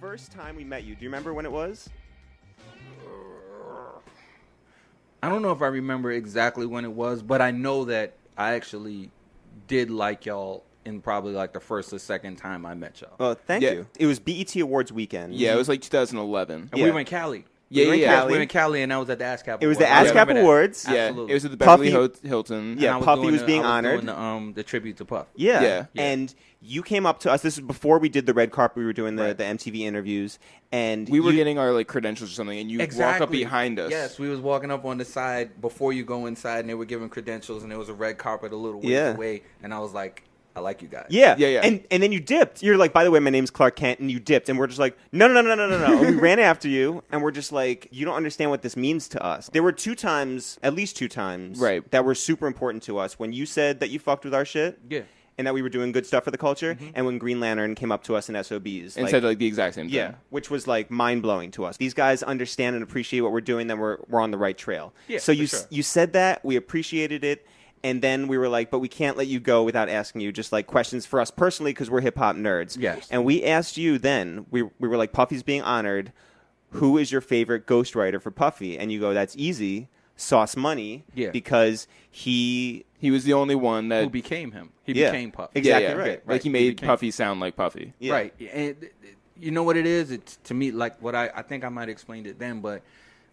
first time we met you, do you remember when it was? I don't know if I remember exactly when it was, but I know that I actually did like y'all in probably like the first or second time I met y'all. Oh, thank you. It was BET Awards weekend. Yeah, it was like 2011. And we were in Cali. Yeah, we yeah. were in Cali, and that was at the ASCAP It was Awards. the ASCAP Awards. Yeah, Absolutely. it was at the Beverly Puffy- Hilton. Yeah, And I was Puffy doing was being I was honored. doing the tribute to Puff. Yeah. Yeah. And you came up to us. This is before we did the red carpet. We were doing the, Right. the MTV interviews. And We were getting our like credentials or something, and you walk up behind us. Yes, we was walking up on the side before you go inside, and they were giving credentials, and there was a red carpet a little ways away, and I was like, I like you guys. Yeah. Yeah. And then you dipped. You're like, by the way, my name's Clark Kent, and you dipped. And we're just like, no. And we ran after you, and we're just like, you don't understand what this means to us. There were at least two times, Right. that were super important to us. When you said that you fucked with our shit. Yeah. And that we were doing good stuff for the culture, and when Green Lantern came up to us in SOBs. And said like the exact same thing. Yeah, which was like mind-blowing to us. These guys understand and appreciate what we're doing, then we're on the right trail. Yeah, so for sure. you said that, we appreciated it, and then we were like, but we can't let you go without asking you just like questions for us personally because we're hip-hop nerds. Yes. And we asked you then, we were like, Puffy's being honored. Who is your favorite ghostwriter for Puffy? And you go, that's easy. Sauce Money. Yeah. Because he was the only one that Who became him? He Yeah. became Puff. Exactly yeah, right. Like he He made became- Puffy sound like Puffy. Yeah. Right. And you know what it is? It's to me like what I think I might have explained it then, but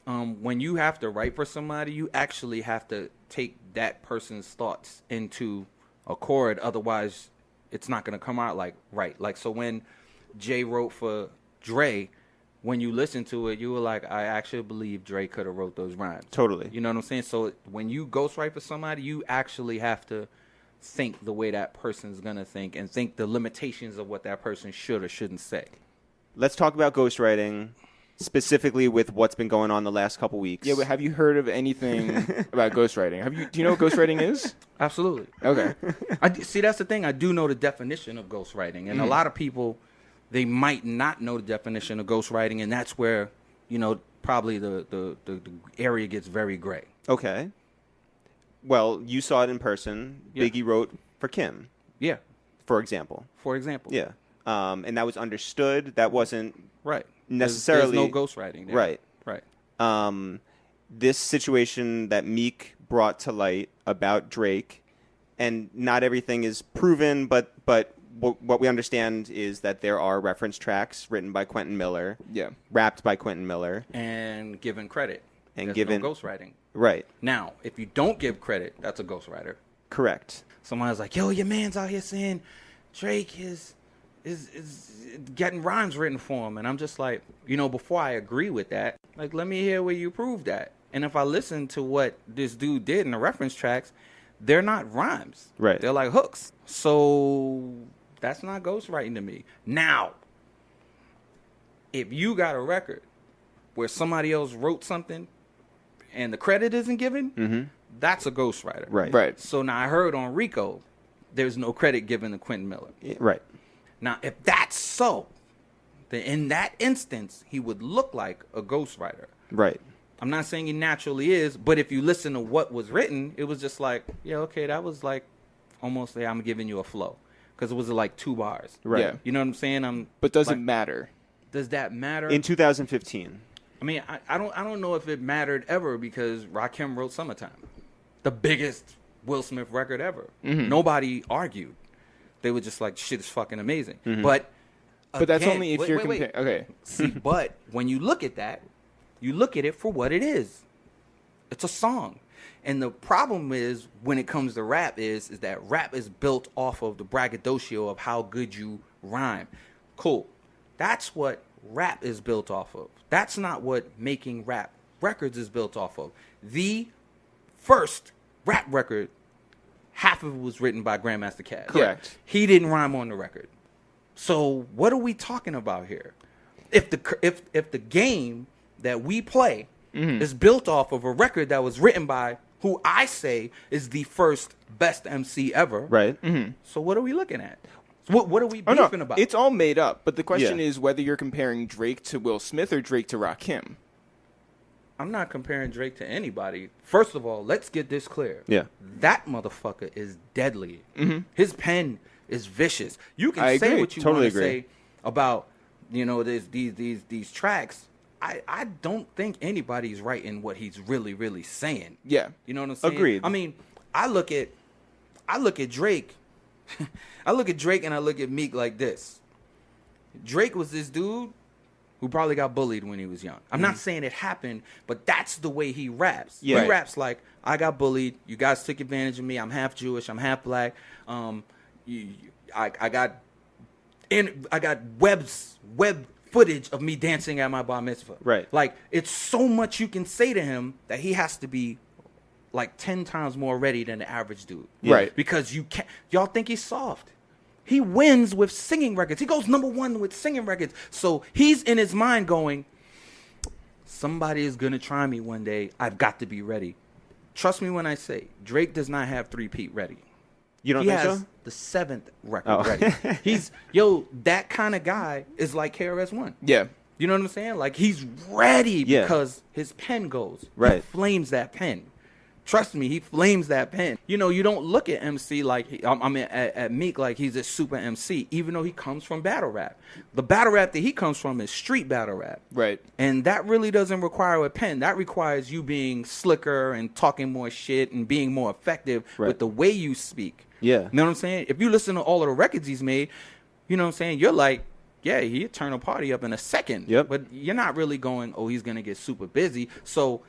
when you have to write for somebody, you actually have to take that person's thoughts into a chord. Otherwise, it's not going to come out like right. Like so when Jay wrote for Dre, when you listen to it, you were like, I actually believe Dre could have wrote those rhymes. Totally. You know what I'm saying? So when you ghostwrite for somebody, you actually have to think the way that person's going to think and think the limitations of what that person should or shouldn't say. Let's talk about ghostwriting, specifically with what's been going on the last couple weeks. Yeah, but have you heard of anything about ghostwriting? Do you know what ghostwriting is? Absolutely. Okay. See, that's the thing. I do know the definition of ghostwriting. And a lot of people, they might not know the definition of ghostwriting. And that's where, probably the area gets very gray. Okay. Well, you saw it in person. Yeah. Biggie wrote for Kim, Yeah. for example. For example. Yeah. And that was understood. That wasn't Right. necessarily... There's no ghostwriting there. Right. Right. This situation that Meek brought to light about Drake, and not everything is proven, but what we understand is that there are reference tracks written by Quentin Miller, Yeah. rapped by Quentin Miller, And given credit. And There's given- no ghostwriting. right? Now, if you don't give credit, that's a ghostwriter. Correct. Somebody's like, yo, your man's out here saying Drake is getting rhymes written for him. And I'm just like, before I agree with that, like, let me hear where you prove that. And if I listen to what this dude did in the reference tracks, they're not rhymes. Right. They're like hooks. So that's not ghostwriting to me. Now, if you got a record where somebody else wrote something and the credit isn't given, that's a ghostwriter. Right. Right. So now I heard on Rico, there's no credit given to Quentin Miller. Right. Now, if that's so, then in that instance, he would look like a ghostwriter. Right. I'm not saying he naturally is, but if you listen to what was written, it was just like, yeah, okay, that was like almost like I'm giving you a flow. Because it was like 2 bars. Right. Yeah. You know what I'm saying? But does it like, matter? Does that matter? In 2015. I mean, I don't know if it mattered ever because Rakim wrote Summertime. The biggest Will Smith record ever. Nobody argued. They were just like, shit is fucking amazing. But that's again, only if wait, you're wait, comparing. Okay. See, but when you look at that, you look at it for what it is. It's a song. And the problem is, when it comes to rap, is that rap is built off of the braggadocio of how good you rhyme. Cool. That's what rap is built off of. That's not what making rap records is built off of. The first rap record, half of it was written by Grandmaster Caz. Correct. He didn't rhyme on the record. So what are we talking about here? If the game that we play is built off of a record that was written by who I say is the first best MC ever. Right. So what are we looking at? What are we Oh, beefing no, about? it's all made up. But the question Yeah. is whether you're comparing Drake to Will Smith or Drake to Rakim. I'm not comparing Drake to anybody. First of all, let's get this clear. Yeah. That motherfucker is deadly. His pen is vicious. You can I say agree. what you Totally want to agree. say about there's these tracks. I don't think anybody's writing what he's really, really saying. Yeah. You know what I'm saying? Agreed. I mean, I look at Drake. I look at Drake and I look at Meek like this. Drake was this dude who probably got bullied when he was young. I'm not saying it happened, but that's the way he raps. Yeah. He raps like, I got bullied. You guys took advantage of me. I'm half Jewish. I'm half black. I got web footage of me dancing at my bar mitzvah. Right. Like, it's so much you can say to him that he has to be like 10 times more ready than the average dude. Yeah. Right. Because y'all think he's soft. He wins with singing records. He goes #1 with singing records. So he's in his mind going, somebody is going to try me one day. I've got to be ready. Trust me when I say, Drake does not have 3-peat ready. You don't He think has so? the 7th record ready. That kind of guy is like KRS-One. Yeah. You know what I'm saying? Like, he's ready Yeah. because his pen goes. Right. He flames that pen. Trust me, he flames that pen. You don't look at MC like, at Meek like he's a super MC, even though he comes from battle rap. The battle rap that he comes from is street battle rap. Right. And that really doesn't require a pen. That requires you being slicker and talking more shit and being more effective with the way you speak. Yeah. You know what I'm saying? If you listen to all of the records he's made, you know what I'm saying? You're like, yeah, he'd turn a party up in a second. Yep. But you're not really going, oh, he's going to get super busy. So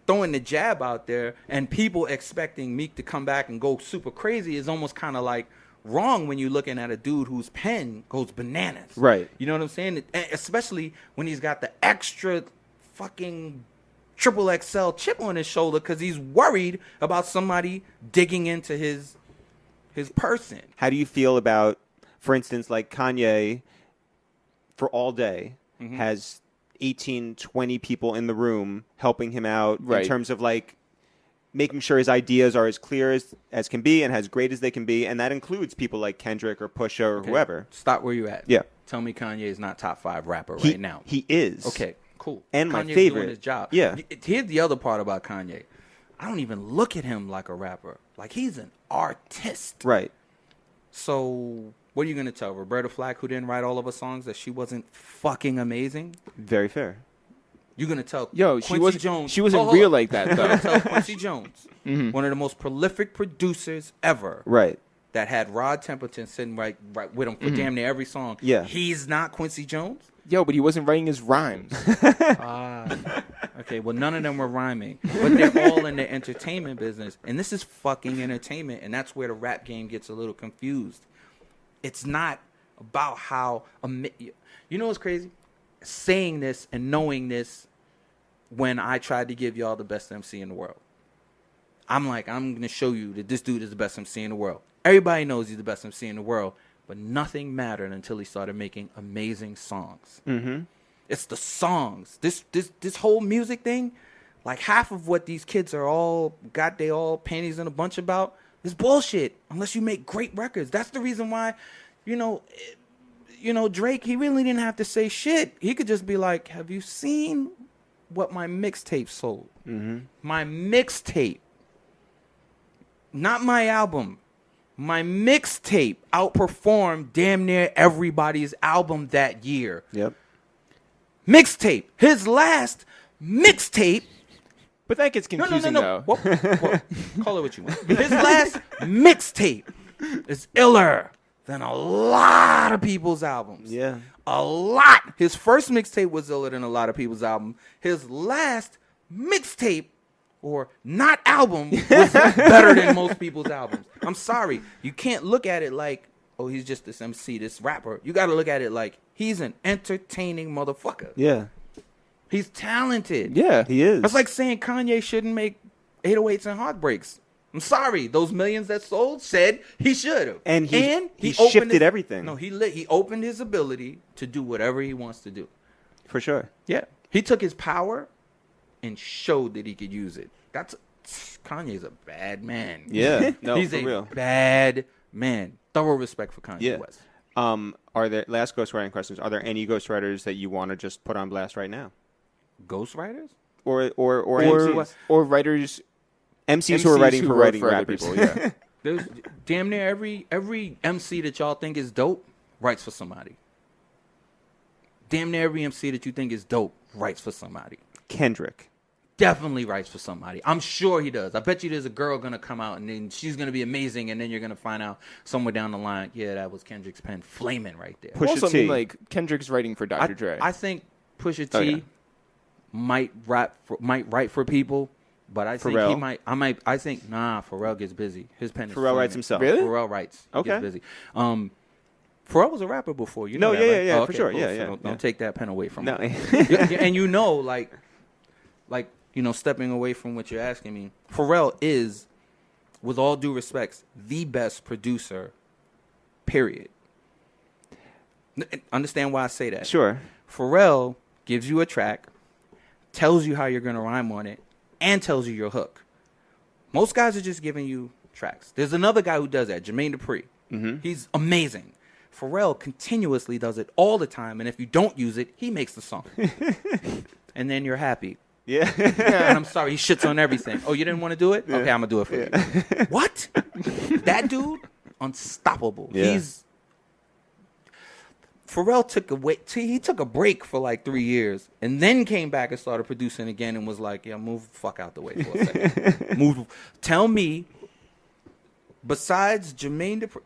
throwing the jab out there and people expecting Meek to come back and go super crazy is almost kind of like wrong when you're looking at a dude whose pen goes bananas. Right. You know what I'm saying? And especially when he's got the extra fucking triple XL chip on his shoulder because he's worried about somebody digging into his person. How do you feel about, for instance, like Kanye, for all day, has 18, 20 people in the room helping him out in terms of like making sure his ideas are as clear as can be and as great as they can be, and that includes people like Kendrick or Pusha or whoever. Stop where you at. Yeah. Tell me Kanye is not top 5 rapper right now. He is. Okay, cool. And my Kanye's favorite. doing his job. Yeah. Here's the other part about Kanye. I don't even look at him like a rapper. Like, he's an artist. Right. So what are you going to tell Roberta Flack, who didn't write all of her songs, that she wasn't fucking amazing? Very fair. You're going to tell Quincy Jones. She wasn't real like that, You're though. going to tell Quincy Jones, one of the most prolific producers ever, Right. that had Rod Temperton sitting right with him for damn near every song. Yeah. He's not Quincy Jones? Yo, but he wasn't writing his rhymes. Okay, well, none of them were rhyming, but they're all in the entertainment business, and this is fucking entertainment, and that's where the rap game gets a little confused. It's not about how you know what's crazy? Saying this and knowing this when I tried to give y'all the best MC in the world. I'm like, I'm going to show you that this dude is the best MC in the world. Everybody knows he's the best MC in the world, but nothing mattered until he started making amazing songs. Mm-hmm. It's the songs. This whole music thing, like half of what these kids are all panties in a bunch about is bullshit unless you make great records. That's the reason why, Drake, he really didn't have to say shit. He could just be like, have you seen what my mixtape sold? Mm-hmm. My mixtape, not my album. My mixtape outperformed damn near everybody's album that year. Yep. Mixtape. His last mixtape. But that gets confusing, No. though. Well, call it what you want. His last mixtape is iller than a lot of people's albums. Yeah. A lot. His first mixtape was iller than a lot of people's album. His last mixtape or not album was better than most people's albums. I'm sorry. You can't look at it like, oh, he's just this MC, this rapper. You got to look at it like he's an entertaining motherfucker. Yeah. He's talented. Yeah. He is. That's like saying Kanye shouldn't make 808s and Heartbreaks. I'm sorry. Those millions that sold said he should have. And he opened shifted everything. No, he opened his ability to do whatever he wants to do. For sure. Yeah. He took his power and showed that he could use it. Kanye's a bad man. Yeah. No, he's for a real. bad man. Thorough respect for Kanye Yeah. West. Are there last ghostwriting questions? Are there any ghostwriters that you want to just put on blast right now? Ghostwriters? Or MCs? Or writers, MCs who are writing for wrote writing other rappers. people, yeah. There's damn near every MC that y'all think is dope writes for somebody. Damn near every MC that you think is dope writes for somebody. Kendrick. Definitely writes for somebody. I'm sure he does. I bet you there's a girl going to come out and then she's going to be amazing, and then you're going to find out somewhere down the line, yeah, that was Kendrick's pen flaming right there. Pusha Also, I T. mean, like, Kendrick's writing for Dr. Dre. I think Pusha T Oh, yeah. might write for people, but I think Pharrell? I think Pharrell gets busy. His pen is Pharrell writes flaming. himself. Really? Pharrell writes. He Okay. gets busy. Pharrell was a rapper before. You know No, that, yeah, right? yeah, Oh, for okay, sure. cool. Yeah, So yeah, Don't yeah. take that pen away from No. him. And you know, like stepping away from what you're asking me, Pharrell is, with all due respects, the best producer, period. Understand why I say that? Sure. Pharrell gives you a track, tells you how you're going to rhyme on it, and tells you your hook. Most guys are just giving you tracks. There's another guy who does that, Jermaine Dupri. Mm-hmm. He's amazing. Pharrell continuously does it all the time, and if you don't use it, he makes the song. And then you're happy. Yeah. And I'm sorry, he shits on everything. Oh, you didn't want to do it? Okay, I'm going to do it for you. What? That dude, unstoppable. Yeah. Pharrell took a break for like 3 years and then came back and started producing again and was like, yeah, move the fuck out the way for a second. Tell me, besides Jermaine Dupri,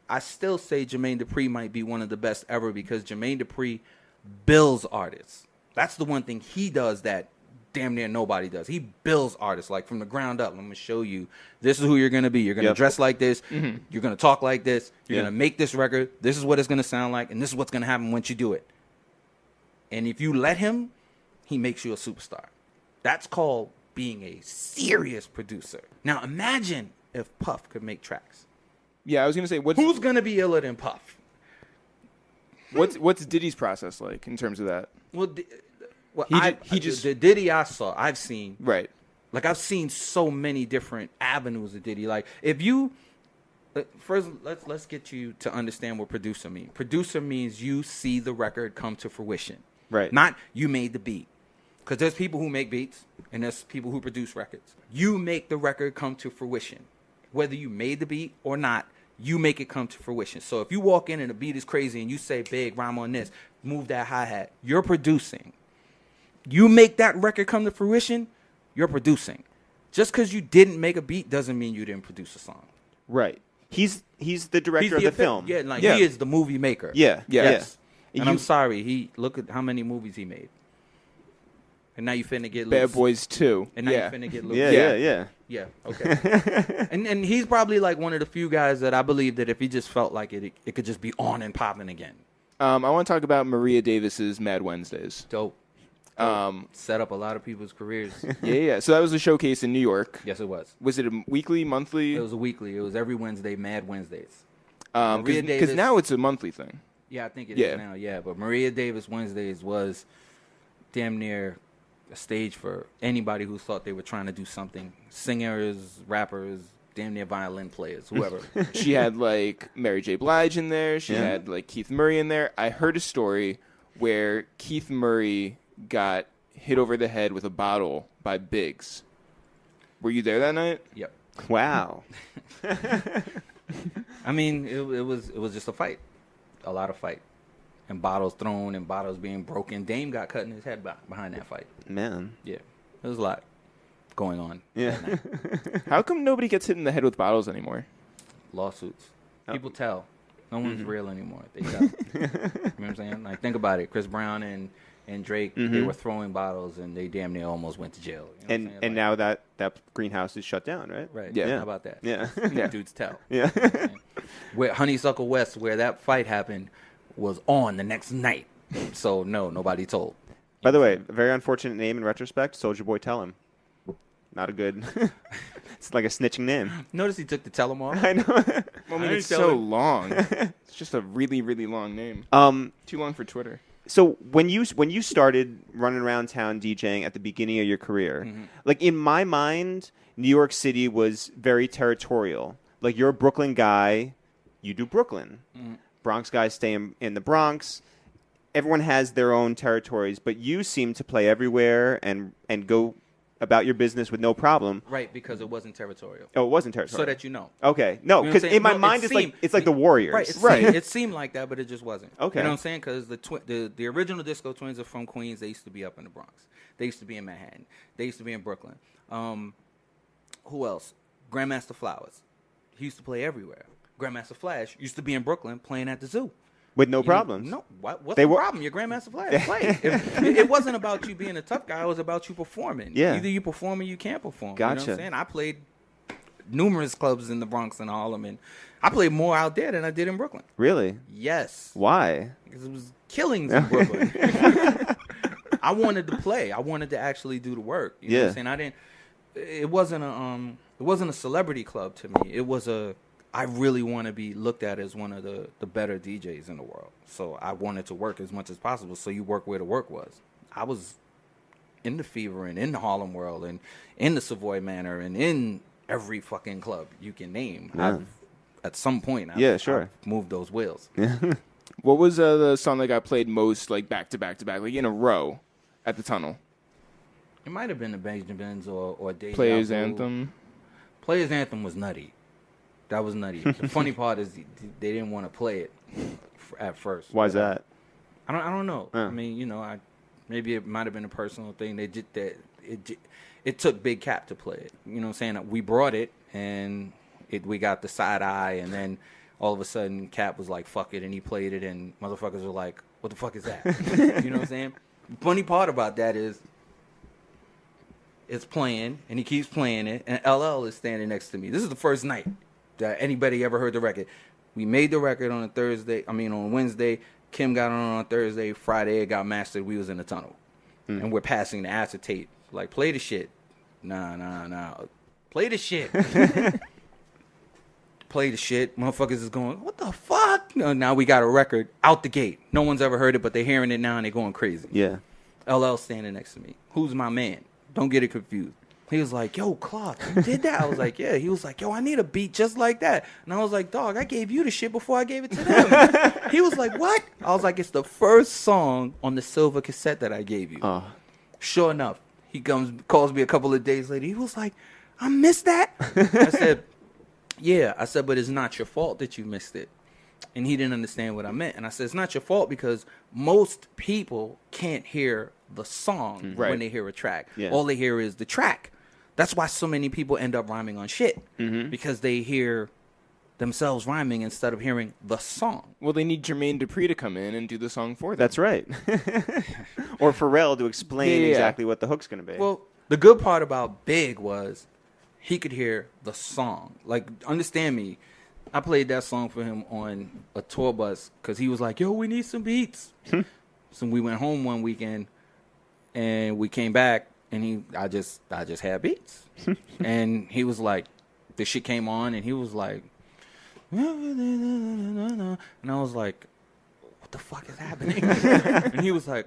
I still say Jermaine Dupri might be one of the best ever because Jermaine Dupri bills artists. That's the one thing he does that damn near nobody does. He builds artists like from the ground up. I'm going to show you this is who you're going to be. You're going to dress like this. Mm-hmm. You're going to talk like this. You're going to make this record. This is what it's going to sound like. And this is what's going to happen once you do it. And if you let him, he makes you a superstar. That's called being a serious producer. Now imagine if Puff could make tracks. Yeah, I was going to say, who's going to be iller than Puff? What's Diddy's process like in terms of that? Well, the Diddy I've seen. Right. Like, I've seen so many different avenues of Diddy. Like, if you first, let's get you to understand what producer means. Producer means you see the record come to fruition. Right. Not you made the beat. Because there's people who make beats, and there's people who produce records. You make the record come to fruition. Whether you made the beat or not, you make it come to fruition. So if you walk in and the beat is crazy and you say, big, rhyme on this, move that hi-hat, you're producing. You make that record come to fruition, you're producing. Just because you didn't make a beat doesn't mean you didn't produce a song. Right. He's the director of the film. Yeah, he is the movie maker. Yeah. Yes. Yeah. And I'm sorry, look at how many movies he made. And now you finna get Bad loose. Boys 2. And now you finna get loose. Yeah. Yeah, okay. and he's probably like one of the few guys that I believe that if he just felt like it could just be on and popping again. I want to talk about Maria Davis's Mad Wednesdays. Dope. Set up a lot of people's careers. Yeah. So that was a showcase in New York. Yes, it was. Was it a weekly, monthly? It was a weekly. It was every Wednesday, Mad Wednesdays. Because now it's a monthly thing. Yeah, I think it is now, yeah. But Maria Davis Wednesdays was damn near a stage for anybody who thought they were trying to do something. Singers, rappers, damn near violin players, whoever. She had, like, Mary J. Blige in there. She had, like, Keith Murray in there. I heard a story where Keith Murray got hit over the head with a bottle by Biggs. Were you there that night? Yep. Wow. I mean, it was just a fight. A lot of fight. And bottles thrown and bottles being broken. Dame got cut in his head behind that fight. Man. Yeah. There was a lot going on. Yeah. How come nobody gets hit in the head with bottles anymore? Lawsuits. Oh. People tell. No one's real anymore. They tell. You know what I'm saying? Like, think about it. Chris Brown and Drake, they were throwing bottles, and they damn near almost went to jail. You know what I'm saying? Now that greenhouse is shut down, right? Right. Yeah. How about that? Yeah. Dudes tell. Yeah. You know what I'm saying? Where Honeysuckle West, where that fight happened, was on the next night. So, no, nobody told. By the way, very unfortunate name in retrospect. Soulja Boy Tell Him. Not a good. It's like a snitching name. Notice he took the tell 'em off. I know. Well, I mean, it's so long. It's just a really, really long name. Too long for Twitter. So when you started running around town DJing at the beginning of your career, like in my mind, New York City was very territorial. Like you're a Brooklyn guy, you do Brooklyn. Bronx guys stay in the Bronx. Everyone has their own territories, but you seem to play everywhere and go about your business with no problem. Right, because it wasn't territorial. Oh, it wasn't territorial. So that you know. Okay. No, You know what I'm because saying? in my No, mind, it's like the Warriors. Right. It seemed like that, but it just wasn't. Okay. You know what I'm saying? Because the original Disco Twins are from Queens. They used to be up in the Bronx. They used to be in Manhattan. They used to be in Brooklyn. Who else? Grandmaster Flowers. He used to play everywhere. Grandmaster Flash used to be in Brooklyn playing at the zoo. With no problems. No, what's the problem? Your Grandmaster Flash played. It wasn't about you being a tough guy. It was about you performing. Yeah. Either you perform or you can't perform. Gotcha. You know what I'm saying? I played numerous clubs in the Bronx and Harlem, and I played more out there than I did in Brooklyn. Really? Yes. Why? Because it was killings in Brooklyn. I wanted to play. I wanted to actually do the work. You know what I'm saying? It wasn't a celebrity club to me. It was I really want to be looked at as one of the better DJs in the world. So I wanted to work as much as possible. So you work where the work was. I was in the Fever and in the Harlem World and in the Savoy Manor and in every fucking club you can name. Yeah. At some point, sure. I've moved those wheels. What was the song that got played most, like back to back to back, like in a row at the Tunnel? It might have been the Benjamins or Deja Players Vu. Anthem. Players Anthem was nutty. That was nutty. The funny part is they didn't want to play it at first. Why's that? I don't know. I mean, maybe it might have been a personal thing. They did that. It took Big Cap to play it. You know what I'm saying? We brought it and we got the side eye, and then all of a sudden Cap was like, "Fuck it," and he played it, and motherfuckers were like, "What the fuck is that?" You know what I'm saying? Funny part about that is it's playing, and he keeps playing it, and LL is standing next to me. This is the first night that anybody ever heard the record. We made the record on on Wednesday. Kim got on Thursday. Friday it got mastered. We was in the tunnel. And we're passing the acetate. Like, play the shit. Nah. Play the shit. Play the shit. Motherfuckers is going, what the fuck? Now we got a record out the gate. No one's ever heard it, but they're hearing it now and they're going crazy. Yeah. LL standing next to me. Who's my man? Don't get it confused. He was like, yo, Clark, you did that? I was like, yeah. He was like, yo, I need a beat just like that. And I was like, dog, I gave you the shit before I gave it to them. He was like, what? I was like, it's the first song on the silver cassette that I gave you. Sure enough, he calls me a couple of days later. He was like, I missed that? I said, yeah. I said, but it's not your fault that you missed it. And he didn't understand what I meant. And I said, it's not your fault because most people can't hear the song when they hear a track. Yeah. All they hear is the track. That's why so many people end up rhyming on shit. Because they hear themselves rhyming instead of hearing the song. Well, they need Jermaine Dupri to come in and do the song for them. That's right. Or Pharrell to explain exactly what the hook's going to be. Well, the good part about Big was he could hear the song. Like, understand me. I played that song for him on a tour bus because he was like, yo, we need some beats. So we went home one weekend and we came back and I just had beats. And he was like, the shit came on and he was like, and I was like, what the fuck is happening? And he was like,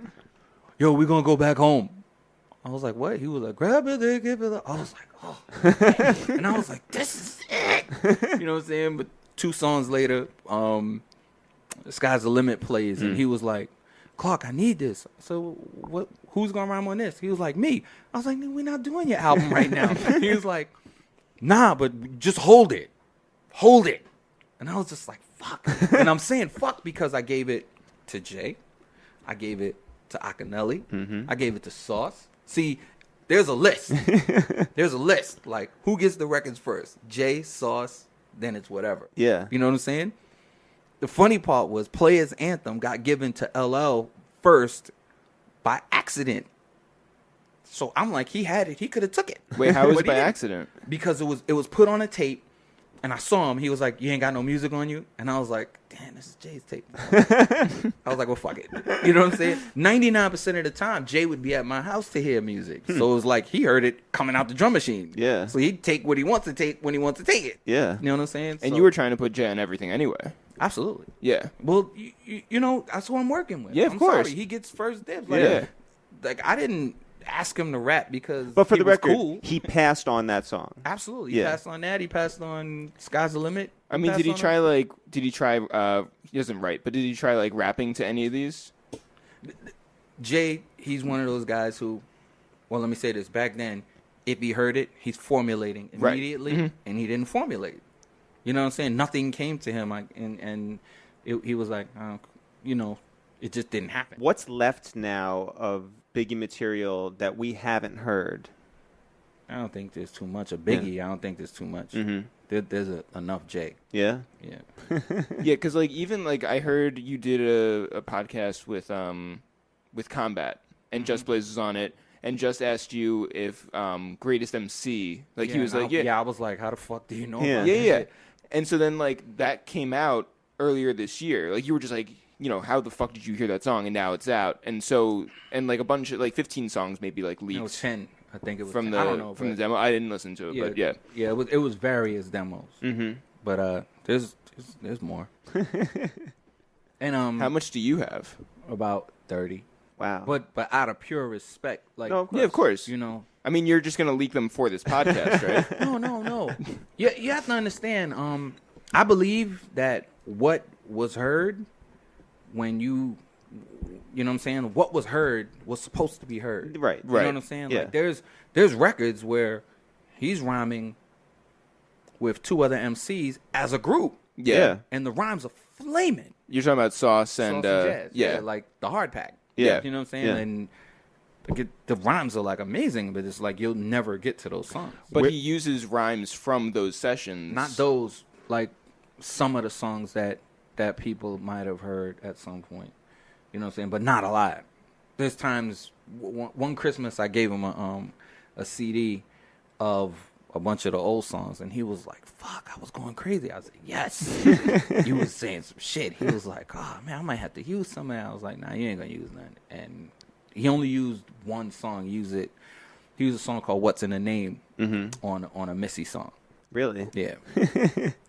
yo, we're going to go back home. I was like, what? He was like, grab it, give it. I was like, oh. And I was like, this is it. You know what I'm saying? But 2 songs later, Sky's the Limit plays. And he was like, Clark, I need this. So what? Who's going to rhyme on this? He was like, me. I was like, we're not doing your album right now. He was like, nah, but just hold it. Hold it. And I was just like, fuck. And I'm saying fuck because I gave it to Jay. I gave it to Akinelli. I gave it to Sauce. See, there's a list. There's a list. Like, who gets the records first? Jay, Sauce, then it's whatever. Yeah. You know what I'm saying? The funny part was Players Anthem got given to LL first by accident. So I'm like, he had it. He could have took it. Wait, how was But it by he didn't. accident? Because it was put on a tape, and I saw him. He was like, you ain't got no music on you? And I was like, damn, this is Jay's tape. I was like, well, fuck it. You know what I'm saying? 99% of the time, Jay would be at my house to hear music. So it was like he heard it coming out the drum machine. Yeah. So he'd take what he wants to take when he wants to take it. Yeah. You know what I'm saying? And So- you were trying to put Jay on everything anyway. Absolutely. Yeah. Well, you know, that's who I'm working with. Yeah, of I'm course. Sorry. He gets first dibs. Like I didn't ask him to rap because But for he the was record, cool. he passed on that song. Absolutely. He passed on that. He passed on Sky's the Limit. I mean, did he try he doesn't write, but did he try like rapping to any of these? Jay, he's one of those guys who, well, let me say this. Back then, if he heard it, he's formulating immediately, and he didn't formulate. You know what I'm saying? Nothing came to him, he was like, it just didn't happen. What's left now of Biggie material that we haven't heard? I don't think there's too much of Biggie. I don't think there's too much. There's enough Jay. Yeah? Yeah. Yeah, because even I heard you did a podcast with Combat, and Just Blaze was on it, and just asked you if Greatest MC, he was like, I was like, how the fuck do you know Yeah. about yeah, this yeah. shit? And so then that came out earlier this year. You were just like, how the fuck did you hear that song? And now it's out. And so, and a bunch of 15 songs maybe leaked. It was 10. I think it was from 10. the I don't know, from the demo. I didn't listen to it, but yeah. Yeah, it was various demos. But there's more. And how much do you have? about 30. Wow. But out of pure respect, No, Yeah, of course. I mean, you're just gonna leak them for this podcast, right? No. You have to understand. I believe that what was heard when you know what I'm saying. What was heard was supposed to be heard. Right. You know what I'm saying? Yeah. There's records where he's rhyming with two other MCs as a group. Yeah. And the rhymes are flaming. You're talking about Sauce and Jazz. yeah. Like the hard pack. Yeah. You know what I'm saying? Yeah. And the rhymes are amazing, but it's you'll never get to those songs. But he uses rhymes from those sessions. Not those, some of the songs that people might have heard at some point. You know what I'm saying? But not a lot. There's times, one Christmas I gave him a CD of a bunch of the old songs, and he was like, fuck, I was going crazy. I was like, yes. He was saying some shit. He was like, oh, man, I might have to use some of that. I was like, nah, you ain't going to use none. And he only used one song. He used a song called What's in the Name on a Missy song. Really? Yeah.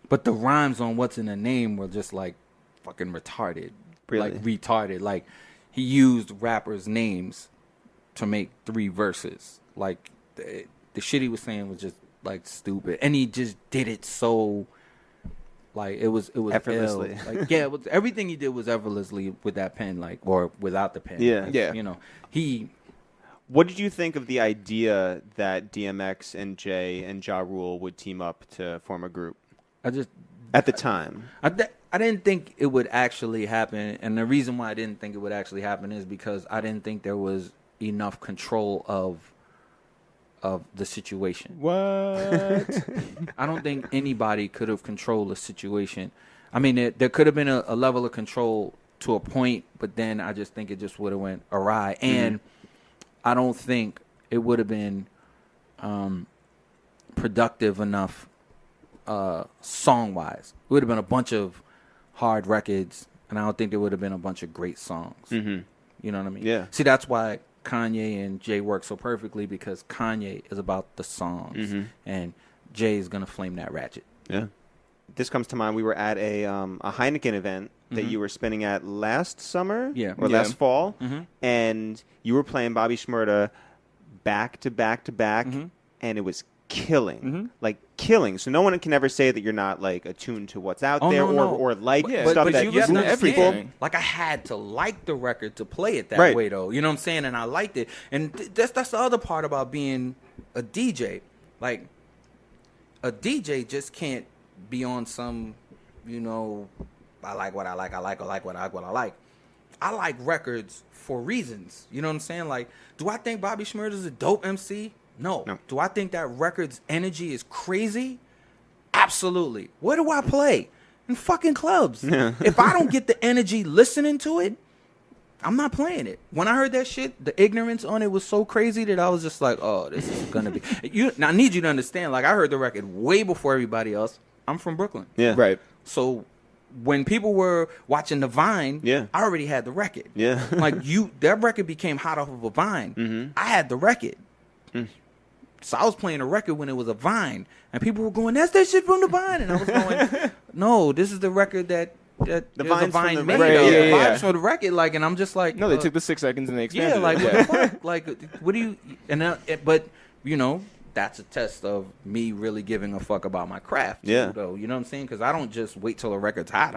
But the rhymes on What's in the Name were just fucking retarded. Really? Retarded. He used rappers' names to make 3 verses. The shit he was saying was just stupid, and he just did it so it was effortlessly. Everything he did was effortlessly with that pen, or without the pen. Yeah. What did you think of the idea that DMX and Jay and Ja Rule would team up to form a group? At the time, I didn't think it would actually happen, and the reason why I didn't think it would actually happen is because I didn't think there was enough control of the situation. What? I don't think anybody could have controlled the situation. I mean, there could have been a level of control to a point, but then I just think it just would have went awry. And I don't think it would have been productive enough song-wise. It would have been a bunch of hard records, and I don't think there would have been a bunch of great songs. You know what I mean? Yeah. See, that's why Kanye and Jay work so perfectly, because Kanye is about the songs, and Jay is gonna flame that ratchet. Yeah. This comes to mind. We were at a Heineken event that you were spinning at last summer, or last fall, and you were playing Bobby Shmurda back to back to back, and it was killing, killing. So no one can ever say that you're not attuned to what's out there, or stuff but that you you listen to everything. I had to like the record to play it that way, though. You know what I'm saying? And I liked it. And that's the other part about being a DJ. A DJ just can't be on some, I like what I like. I like what I like. I like records for reasons. You know what I'm saying? Do I think Bobby Shmurda's a dope MC? No. Do I think that record's energy is crazy? Absolutely. Where do I play? In fucking clubs. If I don't get the energy listening to it, I'm not playing it. When I heard that shit, the ignorance on it was so crazy that I was just like, oh, this is going to be... Now, I need you to understand, I heard the record way before everybody else. I'm from Brooklyn. Yeah. Right. So when people were watching the Vine, I already had the record. Yeah. That record became hot off of a Vine. I had the record. So I was playing a record when it was a Vine, and people were going, "That's that shit from the Vine," and I was going, "No, this is the record that the Vine made. Vibes for the record." And I'm just like, no, they took the 6 seconds and they expanded. What the fuck? What do you? And but that's a test of me really giving a fuck about my craft. Yeah. Though, you know what I'm saying? Because I don't just wait till a record's hot.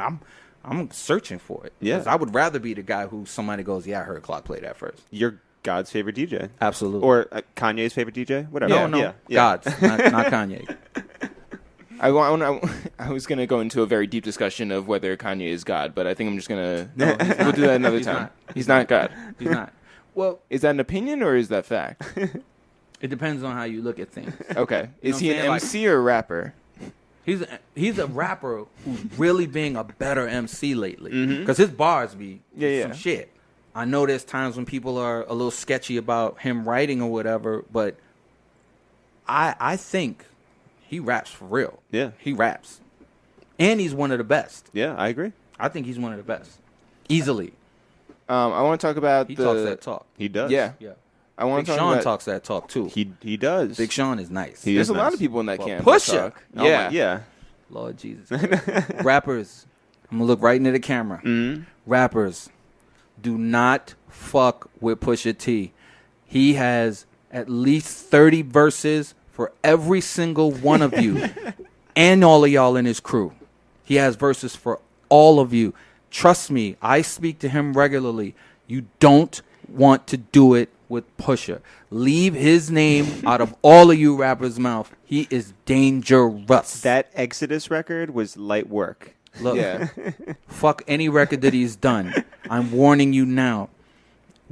I'm searching for it. Yeah. 'Cause I would rather be the guy who somebody goes, "Yeah, I heard Clock play that first." You're God's favorite DJ. Absolutely. Or Kanye's favorite DJ? Whatever. no. Yeah. God's, not Kanye. I was going to go into a very deep discussion of whether Kanye is God, but I think I'm just going to... We'll do that another time. He's not God. He's not. Well, is that an opinion or is that fact? it depends on how you look at things. Okay. You know Is he an what I'm MC or a rapper? He's a rapper who's really being a better MC lately. Because his bars be some shit. I know there's times when people are a little sketchy about him writing or whatever, but I think he raps for real. Yeah. He raps. And he's one of the best. Yeah, I agree. I think he's one of the best. Easily. I want to talk about He talks that talk. He does. Yeah. Yeah. I want Big to talk Sean about... talks that talk, too. He does. Big Sean is nice. He There's is a lot nice. of people in that Well, camp. Pusha. that talk. Oh, Yeah. Yeah. Lord Jesus. Rappers, I'm going to look right into the camera. Mm-hmm. Rappers, do not fuck with Pusha T. He has at least 30 verses for every single one of you and all of y'all in his crew. He has verses for all of you. Trust me, I speak to him regularly. You don't want to do it with Pusha. Leave his name out of all of you rappers' mouth. He is dangerous. That Exodus record was light work. Look, Yeah. fuck any record that he's done. I'm warning you now.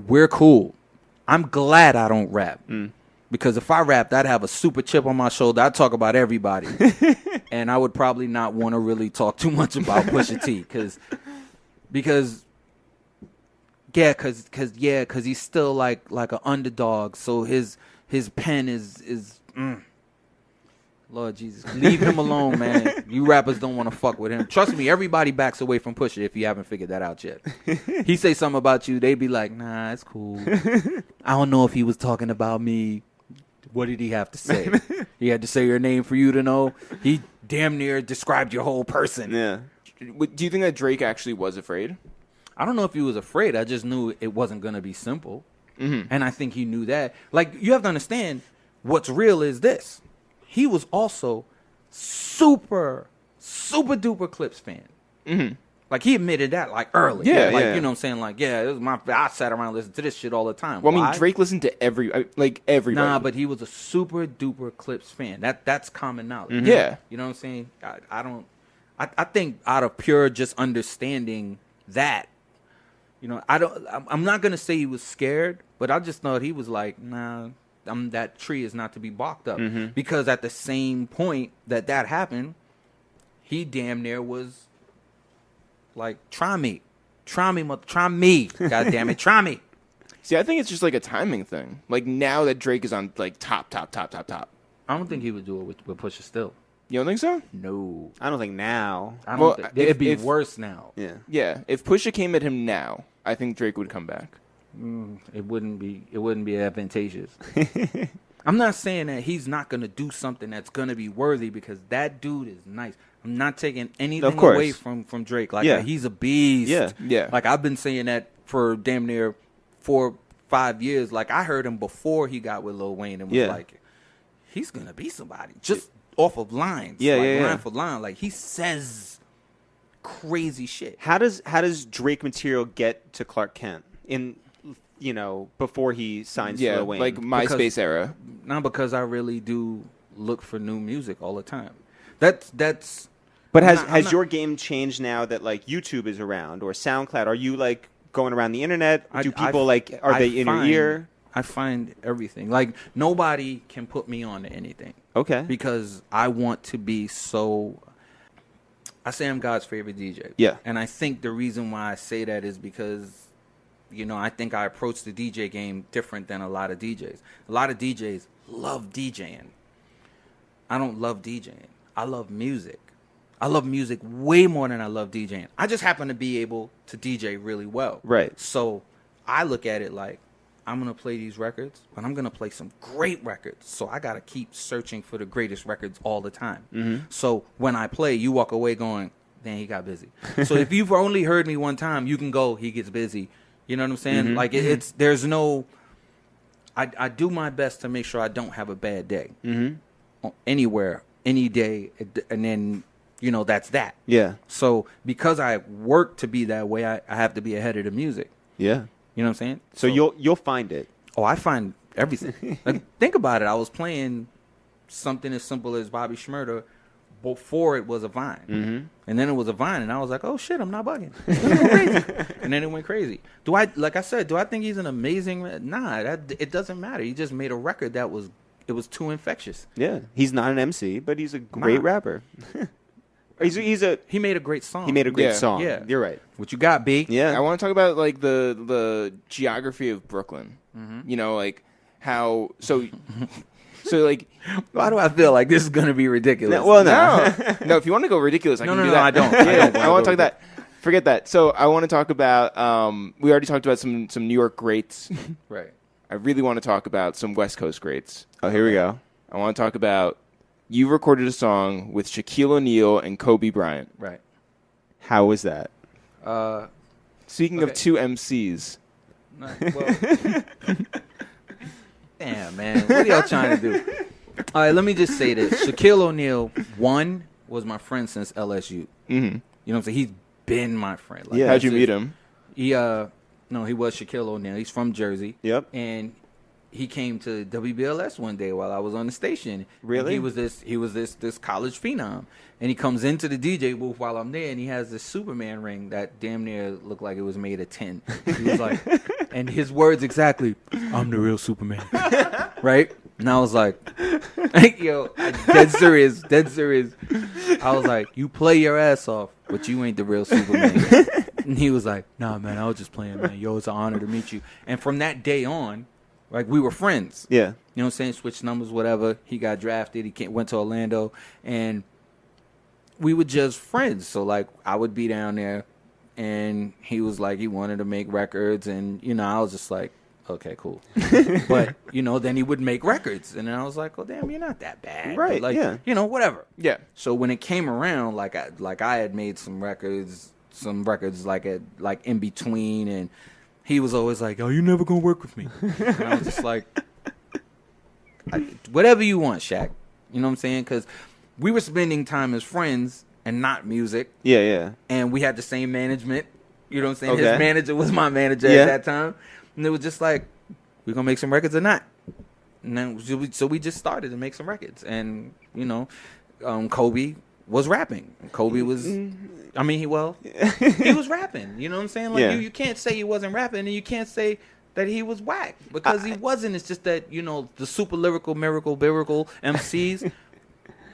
We're cool. I'm glad I don't rap. Because if I rapped, I'd have a super chip on my shoulder. I'd talk about everybody. And I would probably not want to really talk too much about Pusha T. Because he's still like an underdog. So his pen is Lord Jesus, leave him alone, man. You rappers don't want to fuck with him. Trust me, everybody backs away from Pusha if you haven't figured that out yet. He say something about you, they be like, nah, it's cool. I don't know if he was talking about me. What did he have to say? He had to say your name for you to know. He damn near described your whole person. Yeah. Do you think that Drake actually was afraid? I don't know if he was afraid. I just knew it wasn't going to be simple. And I think he knew that. Like, you have to understand, what's real is this. He was also super duper Clips fan. Like, he admitted that, like, early. Yeah, like, yeah. you know what I'm saying? Like, yeah, it was I sat around and listened to this shit all the time. Well, I Why? mean, Drake listened to everybody. Nah, but he was a super duper Clips fan. That's common knowledge. Yeah. You know what I'm saying? I think out of pure just understanding that, you know, I'm not gonna say he was scared, but I just thought he was like, nah, that tree is not to be barked up. Because at the same point that happened, he damn near was like, try me, god damn it, try me. See, I think it's just like a timing thing. Like, now that Drake is on, like, top. I don't think he would do it with Pusha still. You don't think so? No, I don't think now. I don't Well, think if- it'd be if- worse now. Yeah. Yeah. If Pusha came at him now, I think Drake would come back. It wouldn't be advantageous. I'm not saying that he's not gonna do something that's gonna be worthy, because that dude is nice. I'm not taking anything course. away from Drake. Like, Yeah. he's a beast. Yeah. Yeah. Like, I've been saying that for damn near 4-5 years. Like, I heard him before he got with Lil Wayne and was Yeah. like, he's gonna be somebody just off of lines. Yeah, like, yeah, yeah. line for line. Like, he says crazy shit. How does Drake material get to Clark Kent before he signs Yeah, Lil Wayne? like MySpace era. Not because I really do look for new music all the time. That's. But I'm has not- your game changed now that like YouTube is around or SoundCloud? Are you like going around the internet? Do people are they in your ear? I find everything. Like, nobody can put me on to anything. Okay. Because I want to be so. I say I'm God's favorite DJ. Yeah. And I think the reason why I say that is because, you know, I think I approach the DJ game different than a lot of DJs. A lot of DJs love DJing. I don't love DJing. I love music. I love music way more than I love DJing. I just happen to be able to DJ really well. Right. So I look at it like, I'm going to play these records, but I'm going to play some great records. So I got to keep searching for the greatest records all the time. So when I play, you walk away going, dang, he got busy. So if you've only heard me one time, you can go, he gets busy. You know what I'm saying? Like, there's no, I do my best to make sure I don't have a bad day. Anywhere, any day, and then, you know, that's that. Yeah. So because I work to be that way, I have to be ahead of the music. Yeah. You know what I'm saying? So you'll find it. Oh, I find everything. Like, think about it. I was playing something as simple as Bobby Shmurda before it was a Vine. Mm-hmm. And then it was a Vine, and I was like, oh, shit, I'm not bugging. It's gonna go crazy. And then it went crazy. Like I said, do I think he's an amazing... Nah, it doesn't matter. He just made a record that was too infectious. Yeah, he's not an MC, but he's a great rapper. He made a great song. He made a great Yeah. song. Yeah. You're right. What you got, B? Yeah. I want to talk about like the geography of Brooklyn. Mm-hmm. You know, like how so like Why do I feel like this is going to be ridiculous? Well, no. If you want to go ridiculous, I No, can no, do no, that. I don't. Yeah, I want to talk that. Forget that. So I want to talk about. We already talked about some New York greats. Right. I really want to talk about some West Coast greats. Oh, here we go. I want to talk about. You recorded a song with Shaquille O'Neal and Kobe Bryant. Right. How was that? Speaking of two MCs. Damn, man. What are y'all trying to do? All right, let me just say this. Shaquille O'Neal, one, was my friend since LSU. Mm-hmm. You know what I'm saying? He's been my friend. Like, Yeah. How'd you meet him? He, no, he was Shaquille O'Neal. He's from Jersey. Yep. And he came to WBLS one day while I was on the station. Really? And he was this college phenom. And he comes into the DJ booth while I'm there, and he has this Superman ring that damn near looked like it was made of tin. He was like, and his words exactly, I'm the real Superman. Right? And I was like, yo, dead serious. I was like, you play your ass off, but you ain't the real Superman. And he was like, nah, man, I was just playing, man. Yo, it's an honor to meet you. And from that day on, like, we were friends. Yeah. You know what I'm saying? Switched numbers, whatever. He got drafted. He went to Orlando. And we were just friends. So, like, I would be down there. And he was like, he wanted to make records. And, you know, I was just like, okay, cool. But, you know, then he would make records. And then I was like, well, damn, you're not that bad. Right, But, like, yeah. you know, whatever. Yeah. So when it came around, like I had made some records like in between, and he was always like, "Oh, you never gonna work with me." And I was just like, "Whatever you want, Shaq." You know what I'm saying? Because we were spending time as friends and not music, Yeah, yeah. and we had the same management. You know what I'm saying? Okay. His manager was my manager Yeah. at that time, and it was just like, "We're gonna make some records or not." And then so we just started to make some records, and you know, Kobe was rapping. Kobe was, I mean, he was rapping. You know what I'm saying? Like Yeah. you can't say he wasn't rapping, and you can't say that he was whack because he wasn't. It's just that, you know, the super lyrical, miracle MCs.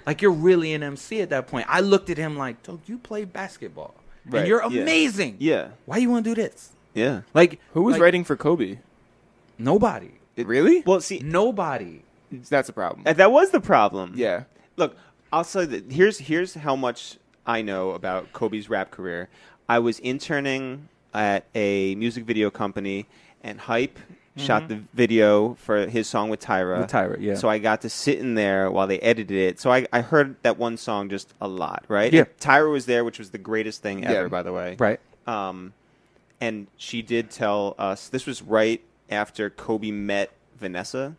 Like, you're really an MC at that point. I looked at him like, "Dog, you play basketball, Right, and you're yeah. amazing. Yeah. Why you want to do this?" Yeah. Like, Who was like, writing for Kobe? Nobody. Really? Well, see, Nobody. That's a problem. that was the problem. Yeah. Look, I'll say that here's how much I know about Kobe's rap career. I was interning at a music video company, and Hype shot the video for his song with Tyra. With Tyra, yeah. So I got to sit in there while they edited it. So I heard that one song just a lot, right? Yeah. And Tyra was there, which was the greatest thing ever, Yeah. by the way. Right. And she did tell us, this was right after Kobe met Vanessa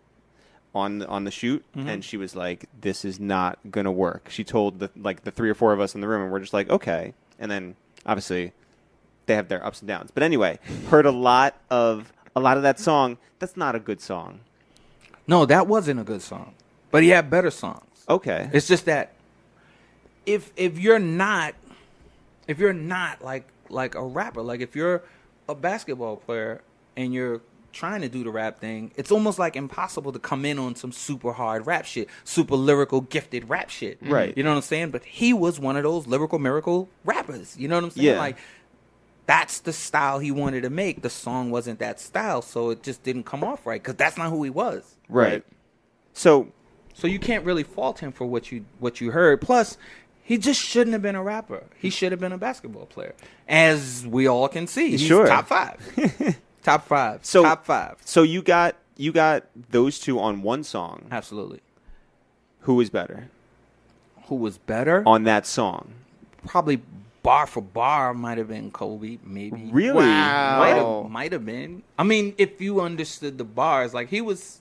on the shoot, and she was like, "This is not gonna work." She told the 3 or 4 of us in the room, and we're just like, "Okay." And then obviously they have their ups and downs. But anyway, heard a lot of that song. That's not a good song. No, that wasn't a good song. But he had better songs. Okay. It's just that if you're not like a rapper, like if you're a basketball player and you're trying to do the rap thing, it's almost like impossible to come in on some super hard rap shit, super lyrical, gifted rap shit. Right. You know what I'm saying? But he was one of those lyrical miracle rappers. You know what I'm saying? Yeah. Like, that's the style he wanted to make. The song wasn't that style, so it just didn't come off right because that's not who he was. Right. So So you can't really fault him for what you heard. Plus, he just shouldn't have been a rapper. He should have been a basketball player, as we all can see. He's Sure. top 5, top 5, So- top 5. so you got those two on one song. Absolutely. Who was better Who was better? on that song? Probably bar for bar might have been Kobe. Maybe. Really? Wow. Might have been. I mean, if you understood the bars, like he was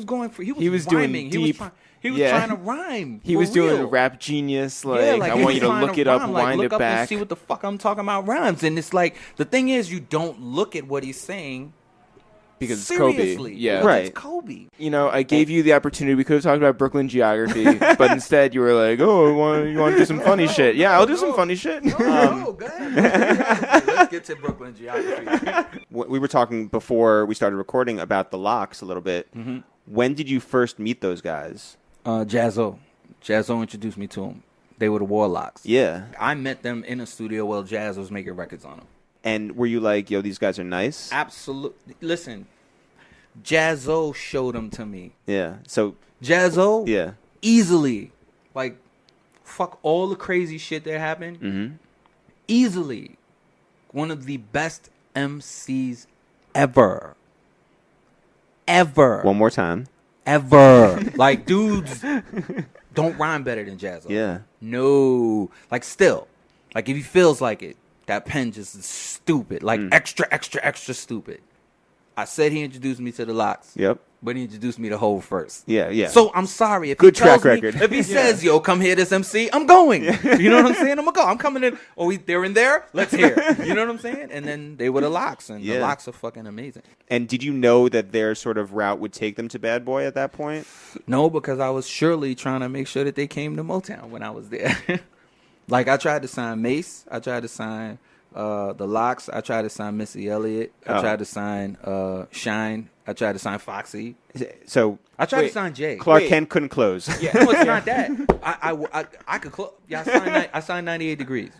going for. He was doing rhyming. deep. He was Yeah. trying to rhyme. He for was doing real. Rap Genius. Like, Yeah, I he want was you to trying look it up, rhyme, like, wind look it up back. and see what the fuck I'm talking about rhymes. And it's like, the thing is, you don't look at what he's saying because it's Seriously, Kobe. Yeah. because Right. It's Kobe. You know, I gave you the opportunity. We could have talked about Brooklyn geography, but instead you were like, "Oh, you want to do some funny shit?" Yeah, I'll do some funny shit. No, go ahead. Let's get to Brooklyn geography. We were talking before we started recording about the Locks a little bit. Mm-hmm. When did you first meet those guys? Jazzo introduced me to them. They were the Warlocks. Yeah. I met them in a studio while Jazz was making records on them. And were you like, yo, these guys are nice? Absolutely. Listen, Jazzo showed them to me. Yeah. So, Jazzo, yeah. easily, like, fuck all the crazy shit that happened. Mm-hmm. Easily, one of the best MCs ever. Ever. One more time. Ever. Like, dudes don't rhyme better than Jazzo. Yeah. No. Like, still. Like, if he feels like it, that pen just is stupid. Like, extra, extra, extra stupid. I said he introduced me to the Locks. Yep. But he introduced me to Hov first. Yeah, yeah. So I'm sorry if Good he tells track me- record. if he says, "Yo, come here, this MC," I'm going. You know what I'm saying? I'm gonna go. I'm coming in. Oh, they're in there. Let's hear. You know what I'm saying? And then they were the Locks, and Yeah. the Locks are fucking amazing. And did you know that their sort of route would take them to Bad Boy at that point? No, because I was surely trying to make sure that they came to Motown when I was there. Like I tried to sign Mace. I tried to sign the Locks. I tried to sign Missy Elliott. I Oh. tried to sign Shine. I tried to sign Foxy. So I tried Wait, to sign Jay. Clark Wait. Kent couldn't close. Yeah, no, it's not that. I could close. Yeah, I signed 98 Degrees.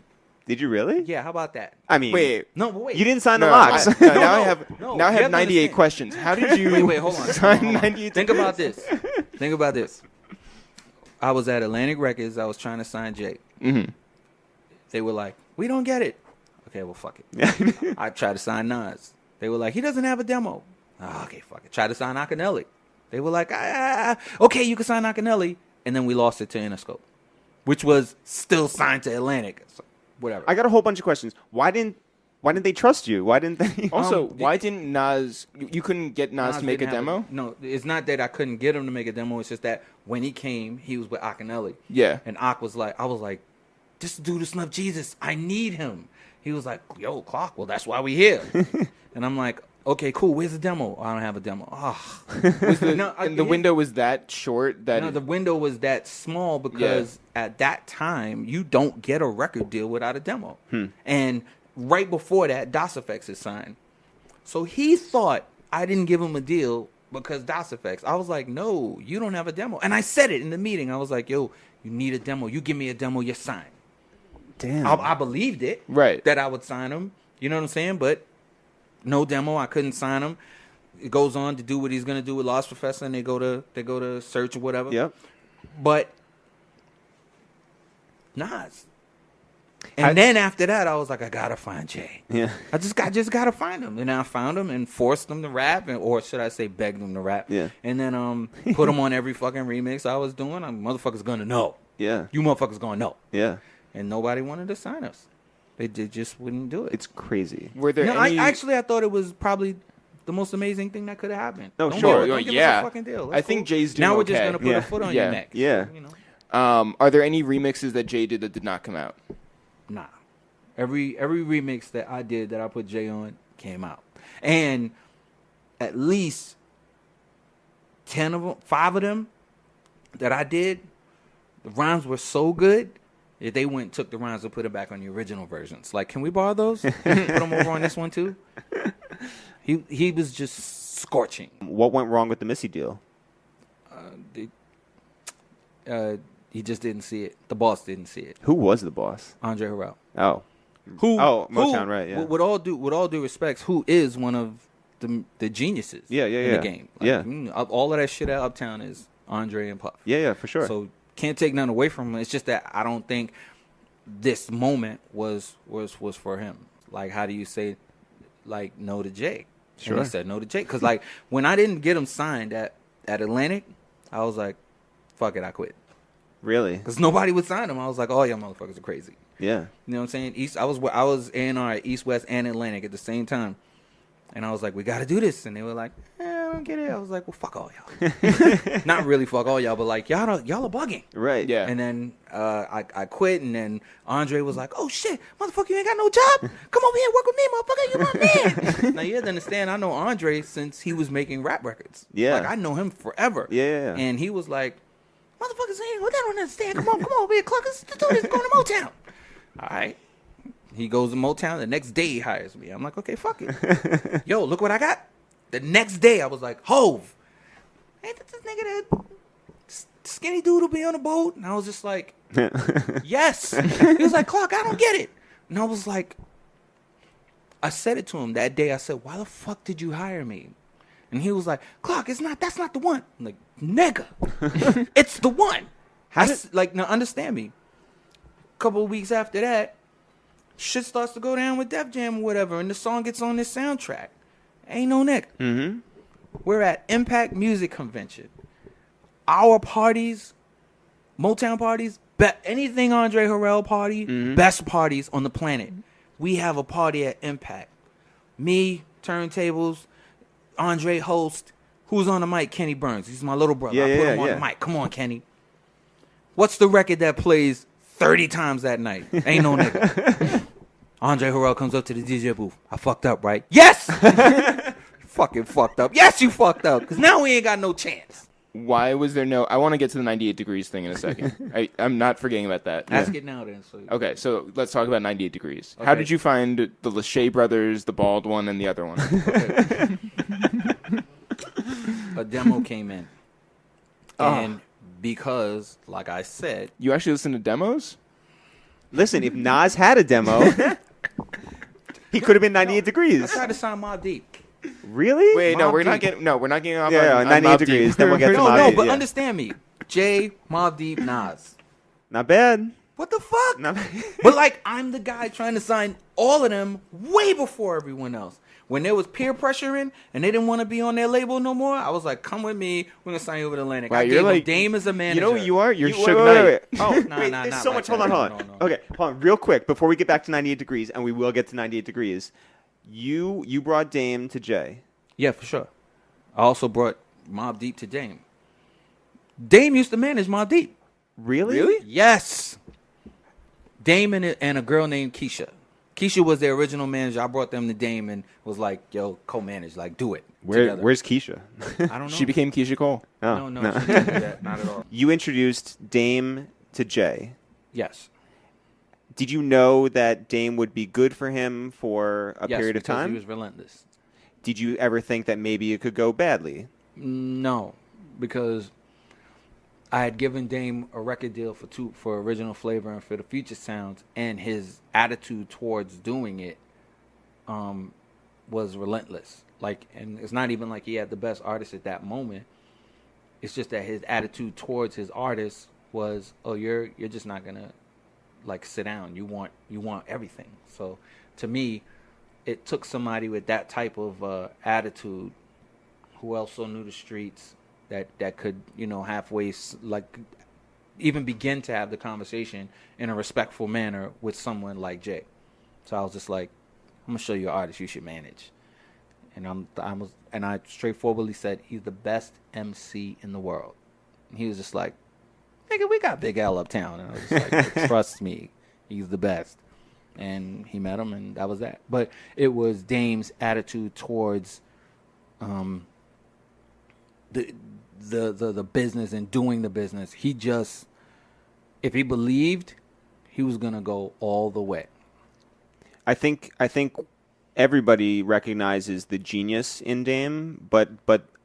Did you really? Yeah, how about that? I mean, Wait. No, but wait. you didn't sign No, the Locks. now No, I no, have no, now I you have have to 98 understand. questions. How did you Wait, hold on. sign Hold on. 98? Think about this. Think about this. I was at Atlantic Records. I was trying to sign Jay. Mm-hmm. They were like, "We don't get it." Okay, well, fuck it. I tried to sign Nas. They were like, "He doesn't have a demo." Oh, okay, fuck it. Tried to sign Akinelli. They were like, "Okay, you can sign Akinelli." And then we lost it to Interscope, which was still signed to Atlantic. So, whatever. I got a whole bunch of questions. Why didn't they trust you? Why didn't they? Also, why didn't Nas? You couldn't get Nas to make a didn't have demo. No, it's not that I couldn't get him to make a demo. It's just that when he came, he was with Akinelli. Yeah. And Ak was like, I was like, this dude is Snuff Jesus. I need him. He was like, yo, Clark, well, that's why we here. And I'm like, okay, cool. Where's the demo? I don't have a demo. Oh. And the window was that short that No, the window was that small because at that time, you don't get a record deal without a demo. And right before that, DOS Effects is signed. So he thought I didn't give him a deal because DOS Effects. I was like, no, you don't have a demo. And I said it in the meeting. I was like, yo, you need a demo. You give me a demo, you're signed. Damn. I believed it. Right. That I would sign him. You know what I'm saying? But no demo. I couldn't sign him. It goes on to do what he's going to do with Lost Professor, and they go to search or whatever. Yep. But Nas. And then after that, I was like, I gotta find Jay. Yeah. I just gotta find him. And I found him and forced him to rap, or should I say, begged him to rap. Yeah. And then put him on every fucking remix I was doing. Motherfuckers gonna know. Yeah. You motherfuckers gonna know. Yeah. And nobody wanted to sign us. They just wouldn't do it. It's crazy. were there No, any? I thought it was probably the most amazing thing that could have happened. No, Don't sure. Give, don't give Yeah. us a fucking deal. I That's think cool. Jay's doing Now we're okay. just gonna put Yeah. a foot on Yeah. your neck. Yeah. So, you know. Are there any remixes that Jay did that did not come out? Nah. Every remix that I did that I put Jay on came out. And at least 5 of them that I did, the rhymes were so good that they took the rhymes and put it back on the original versions. Like, can we borrow those? Put them over on this one too? He was just scorching. What went wrong with the Missy deal? He just didn't see it. The boss didn't see it. Who was the boss? Andre Harrell. Oh. Who? Motown, right, yeah. With all due respects, who is one of the geniuses? Yeah, in the game. Yeah. All of that shit at Uptown is Andre and Puff. Yeah, for sure. So can't take nothing away from him. It's just that I don't think this moment was for him. Like, how do you say, like, no to Jay? Sure. And he said no to Jay because, like, when I didn't get him signed at Atlantic, I was like, fuck it, I quit. Really? Because nobody would sign him. I was like, oh, y'all motherfuckers are crazy. Yeah. You know what I'm saying? I was A&R at East, West, and Atlantic at the same time. And I was like, we got to do this. And they were like, I don't get it. I was like, well, fuck all y'all. Not really fuck all y'all, but like, y'all are bugging. Right. Yeah. And then I quit, and then Andre was like, oh, shit, motherfucker, you ain't got no job? Come over here and work with me, motherfucker. You my man. Now, you have to understand, I know Andre since he was making rap records. Yeah. Like, I know him forever. Yeah. And he was like, motherfuckers ain't, they don't understand. Come on over here, Cluck. Let's do this. Going to Motown. All right. He goes to Motown. The next day, he hires me. I'm like, okay, fuck it. Yo, look what I got. The next day, I was like, Hove. Ain't this nigga that skinny dude will be on the boat? And I was just like, yes. He was like, Clark, I don't get it. And I was like, I said it to him that day. I said, why the fuck did you hire me? And he was like, Clark, that's not the one. I'm like, nigga, it's the one. Now understand me. A couple of weeks after that, shit starts to go down with Def Jam or whatever, and the song gets on this soundtrack. Ain't no nigga. Mm-hmm. We're at Impact Music Convention. Our parties, Motown parties, anything Andre Harrell party, best parties on the planet. We have a party at Impact. Me, turntables, Andre host. Who's on the mic? Kenny Burns. He's my little brother. I put him on the mic. Come on, Kenny. What's the record that plays 30 times that night? Ain't no nigga. Andre Harrell comes up to the DJ booth. I fucked up, right? Yes! Fucking fucked up. Yes, you fucked up. Because now we ain't got no chance. Why was there no... I want to get to the 98 Degrees thing in a second. I'm not forgetting about that. Ask it now then. Okay, so let's talk about 98 Degrees. Okay. How did you find the Lachey brothers, the bald one, and the other one? Okay. A demo came in. And because, like I said... You actually listen to demos? Listen, if Nas had a demo, he could have been 98 I Degrees. tried to sign Mobb Deep. Really? Wait, no, Mobb we're not Deep. getting... No, we're not getting off Yeah, on 98 Mobb Degrees, Deep. then we'll get to No, Mobb no, Deep, but yeah. understand me. Jay, Mobb Deep, Nas. Not bad. What the fuck? Not But like, I'm the guy trying to sign all of them way before everyone else. When there was peer pressuring and they didn't want to be on their label no more, I was like, come with me. We're going to sign you over to Atlantic. Wow, I you're gave like- him Dame as a manager. You know what you are? You're You- Suge wait, Knight. wait, wait. Oh, nah, Wait, nah, there's not so like much. that. Hold on. No. Okay, hold on. Real quick, before we get back to 98 Degrees, and we will get to 98 Degrees, you brought Dame to Jay. Yeah, for sure. I also brought Mobb Deep to Dame. Dame used to manage Mobb Deep. Really? Yes. Dame and a girl named Keisha. Keisha was their original manager. I brought them to Dame and was like, yo, co-manage, like, do it. together. Where's Keisha? I don't know. She became Keisha Cole. Oh, No, she didn't do that. Not at all. You introduced Dame to Jay. Yes. Did you know that Dame would be good for him for a Yes, period of because time? he was relentless. Did you ever think that maybe it could go badly? No, because I had given Dame a record deal for Original Flavor and for the Future Sounds, and his attitude towards doing it was relentless. Like, and it's not even like he had the best artist at that moment. It's just that his attitude towards his artists was, oh, you're just not gonna like sit down. You want everything. So to me, it took somebody with that type of attitude, who also knew the streets, that could, halfway, like, even begin to have the conversation in a respectful manner with someone like Jay. So I was just like, I'm gonna show you an artist you should manage. And I straightforwardly said, he's the best MC in the world. And he was just like, nigga, we got Big L uptown. And I was just like, trust me, he's the best. And he met him, and that was that. But it was Dame's attitude towards the business and doing the business. He just, if he believed, he was gonna go all the way. I think everybody recognizes the genius in Dame, but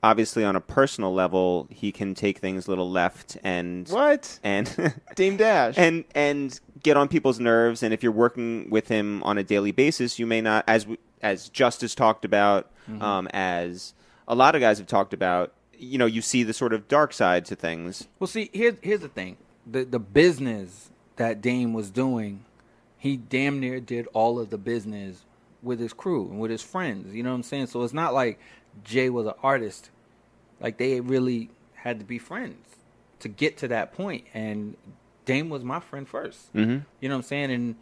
obviously on a personal level, he can take things a little left and What? and Dame Dash. and get on people's nerves. And if you're working with him on a daily basis, you may not, as Justice talked about, as a lot of guys have talked about. You see the sort of dark side to things. Well, see, here's the thing: the business that Dame was doing, he damn near did all of the business with his crew and with his friends. You know what I'm saying? So it's not like Jay was an artist. Like, they really had to be friends to get to that point. And Dame was my friend first. Mm-hmm. You know what I'm saying? And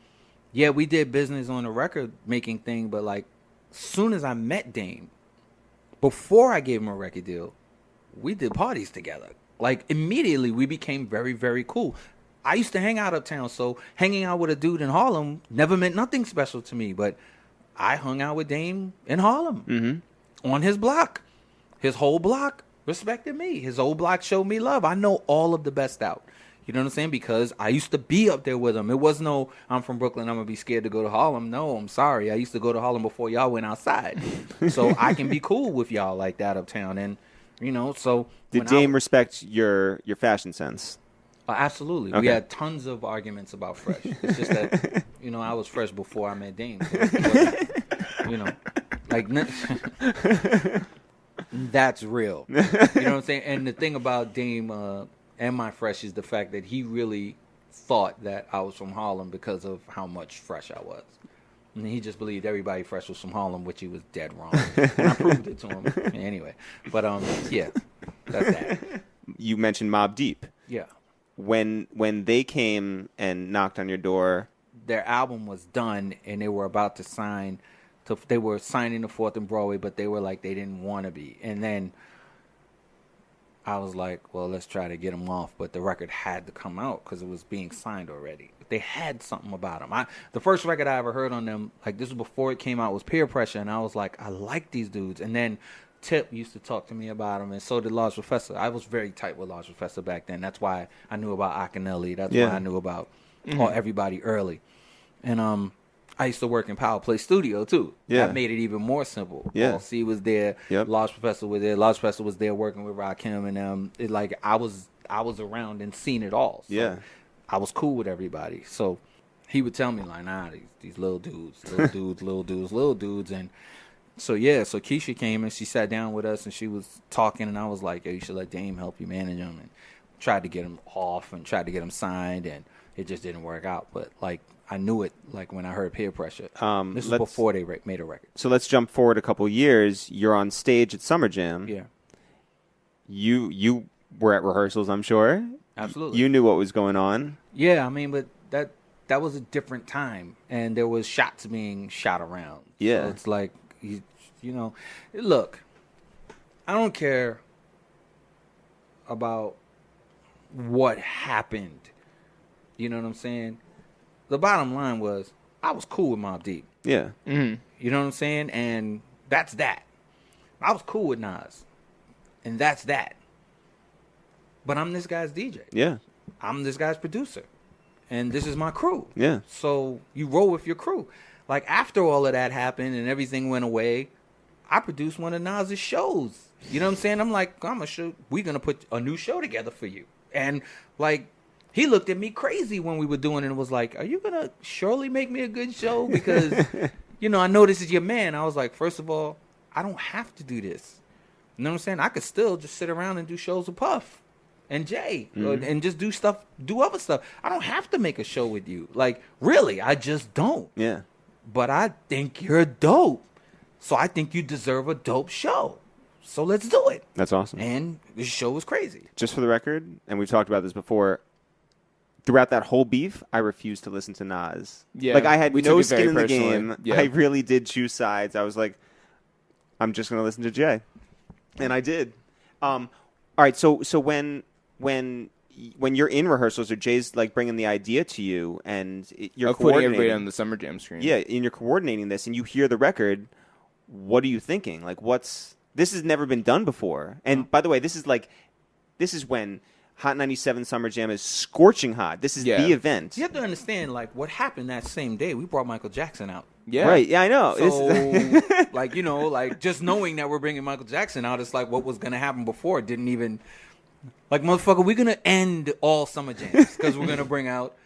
yeah, we did business on the record making thing, but like, soon as I met Dame, before I gave him a record deal, we did parties together. Like, immediately, we became very, very cool. I used to hang out uptown, so hanging out with a dude in Harlem never meant nothing special to me. But I hung out with Dame in Harlem on his block. His whole block respected me. His whole block showed me love. I know all of the best out. You know what I'm saying? Because I used to be up there with him. It was no, I'm from Brooklyn, I'm going to be scared to go to Harlem. No, I'm sorry. I used to go to Harlem before y'all went outside. So I can be cool with y'all like that uptown. And, you know, so. Did Dame respect your fashion sense? Absolutely. Okay. We had tons of arguments about fresh. It's just that, you know, I was fresh before I met Dame. So it wasn't, you know, like, that's real. You know what I'm saying? And the thing about Dame and my fresh is the fact that he really thought that I was from Harlem because of how much fresh I was. And he just believed everybody fresh was from Harlem, which he was dead wrong. And I proved it to him anyway. But, yeah, that's that. You mentioned Mobb Deep. Yeah. When they came and knocked on your door, their album was done and they were about to sign. They were signing the 4th and Broadway, but they were like they didn't want to be. And then I was like, well, let's try to get them off. But the record had to come out because it was being signed already. They had something about them. The first record I ever heard on them, like this was before it came out, was Peer Pressure. And I was like, I like these dudes. And then Tip used to talk to me about them, and so did Large Professor. I was very tight with Large Professor back then. That's why I knew about Akinelli. That's why I knew about everybody early. And I used to work in Power Play Studio, too. Yeah. That made it even more simple. Yeah. Paul C was there. Yep. Large Professor was there. Large Professor was there working with Rakim, and it, like I was around and seen it all. So Yeah. I was cool with everybody. So he would tell me, like, nah, these little dudes, little dudes. And so, yeah, so Keisha came and she sat down with us and she was talking, and I was like, yo, you should let Dame help you manage him, and tried to get him off and tried to get him signed, and it just didn't work out. But, like, I knew it, like, when I heard Peer Pressure. This was before they made a record. So let's jump forward a couple years. You're on stage at Summer Jam. Yeah. You were at rehearsals, I'm sure. Absolutely. You knew what was going on. Yeah, I mean, but that was a different time, and there was shots being shot around. Yeah. So it's like, you know, look, I don't care about what happened. You know what I'm saying? The bottom line was I was cool with Mobb Deep. Yeah. Mm-hmm. You know what I'm saying? And that's that. I was cool with Nas. And that's that. But I'm this guy's DJ. Yeah. I'm this guy's producer. And this is my crew. Yeah. So you roll with your crew. Like, after all of that happened and everything went away, I produced one of Nas's shows. You know what I'm saying? I'm like, we're going to put a new show together for you. And, like, he looked at me crazy when we were doing it and was like, are you going to surely make me a good show? Because, you know, I know this is your man. I was like, first of all, I don't have to do this. You know what I'm saying? I could still just sit around and do shows with Puff and Jay and just do other stuff. I don't have to make a show with you. Like, really, I just don't. Yeah. But I think you're dope. So I think you deserve a dope show. So let's do it. That's awesome. And this show was crazy. Just for the record, and we've talked about this before, throughout that whole beef, I refused to listen to Nas. Yeah, like, I had we no took it very skin in the personally. game. Yeah. I really did choose sides. I was like, I'm just going to listen to Jay. And I did. All right, so when you're in rehearsals or Jay's like bringing the idea to you and you're Of putting coordinating, everybody on the Summer Jam screen. yeah, and you're coordinating this and you hear the record, what are you thinking? Like, this has never been done before. And by the way, this is when Hot 97 Summer Jam is scorching hot. This is the event. You have to understand, like, what happened that same day. We brought Michael Jackson out. Yeah. Right, yeah, I know. So, like, you know, like, just knowing that we're bringing Michael Jackson out, it's like what was going to happen before. It didn't even, like, motherfucker, we're going to end all Summer Jams because we're going to bring out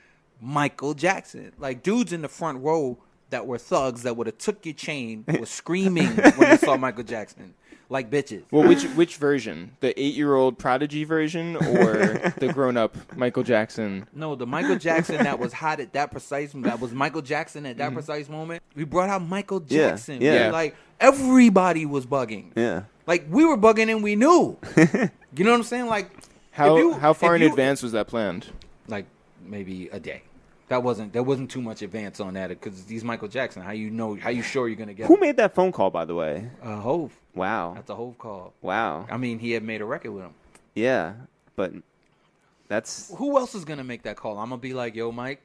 Michael Jackson. Like, dudes in the front row that were thugs that would have took your chain were screaming when they saw Michael Jackson. Like bitches. Well, which version? The 8-year-old Prodigy version or the grown-up Michael Jackson? No, the Michael Jackson that was hot at that precise moment. That was Michael Jackson at that precise moment. We brought out Michael Jackson. Yeah. Like, everybody was bugging. Yeah. Like, we were bugging and we knew. You know what I'm saying? Like, How far in advance was that planned? Like, maybe a day. There wasn't too much advance on that because he's Michael Jackson. How you sure you're gonna get Who him? made that phone call, by the way? Hove. Wow. That's a Hove call. Wow. I mean, he had made a record with him. Yeah, but that's Who else is gonna make that call? I'm gonna be like, yo, Mike.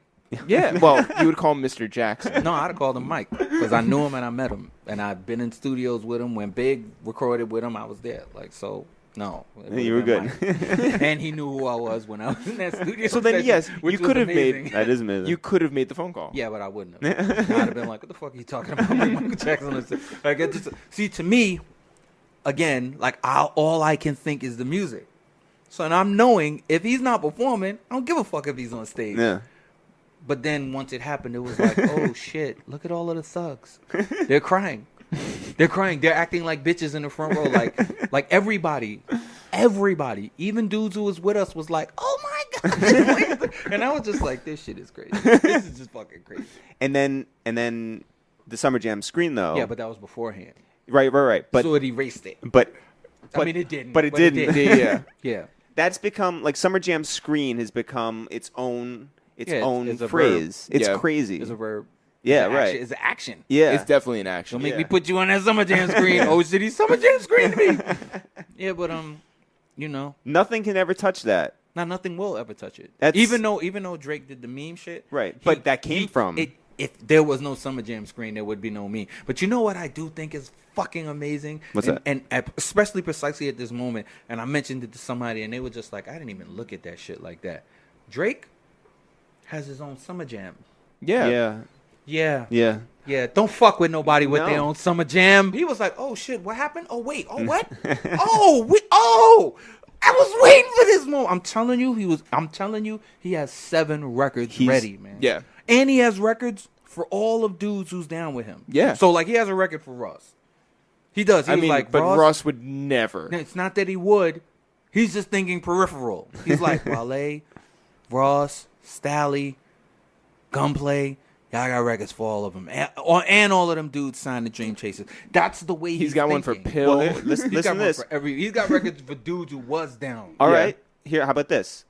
Yeah, well, you would call him Mr. Jackson. No, I'd have called him Mike because I knew him and I met him and I've been in studios with him. When Big recorded with him, I was there. Like, so no, it would've you were been good. Mike. And he knew who I was when I was in that studio. So then, session, yes, which you was could have amazing. made That is amazing. You could have made the phone call. Yeah, but I wouldn't have. I'd have been like, what the fuck are you talking about? Like Michael Jackson. Like, see, to me, again, like all I can think is the music. So, and I'm knowing if he's not performing, I don't give a fuck if he's on stage. Yeah. But then once it happened, it was like, oh shit, look at all of the thugs. They're crying. They're crying. They're acting like bitches in the front row. Like everybody, even dudes who was with us was like, oh my God. And I was just like, this shit is crazy. This is just fucking crazy. And then the Summer Jam screen though. Yeah, but that was beforehand. Right. But So it erased it. but I mean, it didn't. But it didn't. did. Yeah. Yeah. That's become like Summer Jam screen has become its own it's a phrase. verb. It's Yeah. crazy. It's a verb. Yeah, It's right. Action. It's an action. Yeah. It's definitely an action. Don't make Yeah. me put you on that Summer Jam screen. Oh, shit, he's Summer Jam screen to me. Yeah, but you know, Nothing can ever touch that. nothing will ever touch it. That's- Even though Drake did the meme shit, Right, but that came from- If there was no Summer Jam screen, there would be no meme. But you know what I do think is fucking amazing? What's that? And especially precisely at this moment, and I mentioned it to somebody, and they were just like, I didn't even look at that shit like that. Drake has his own Summer Jam. Yeah. Yeah. Don't fuck with nobody with No. their own Summer Jam. He was like, oh shit, what happened? Oh wait, oh what? I was waiting for this moment. I'm telling you, he has 7 records ready, man. Yeah. And he has records for all of dudes who's down with him. Yeah. So like he has a record for Russ. He does. He was like, but Ross would never. No, it's not that he would. He's just thinking peripheral. He's like, Wale, Ross, Stally, Gunplay. Y'all got records for all of them. And all of them dudes signed to Dream Chasers. That's the way he's got one for thinking. Pill. Well, listen He's got to one this. for he's got records for dudes who was down. All Yeah. right. Here, how about this?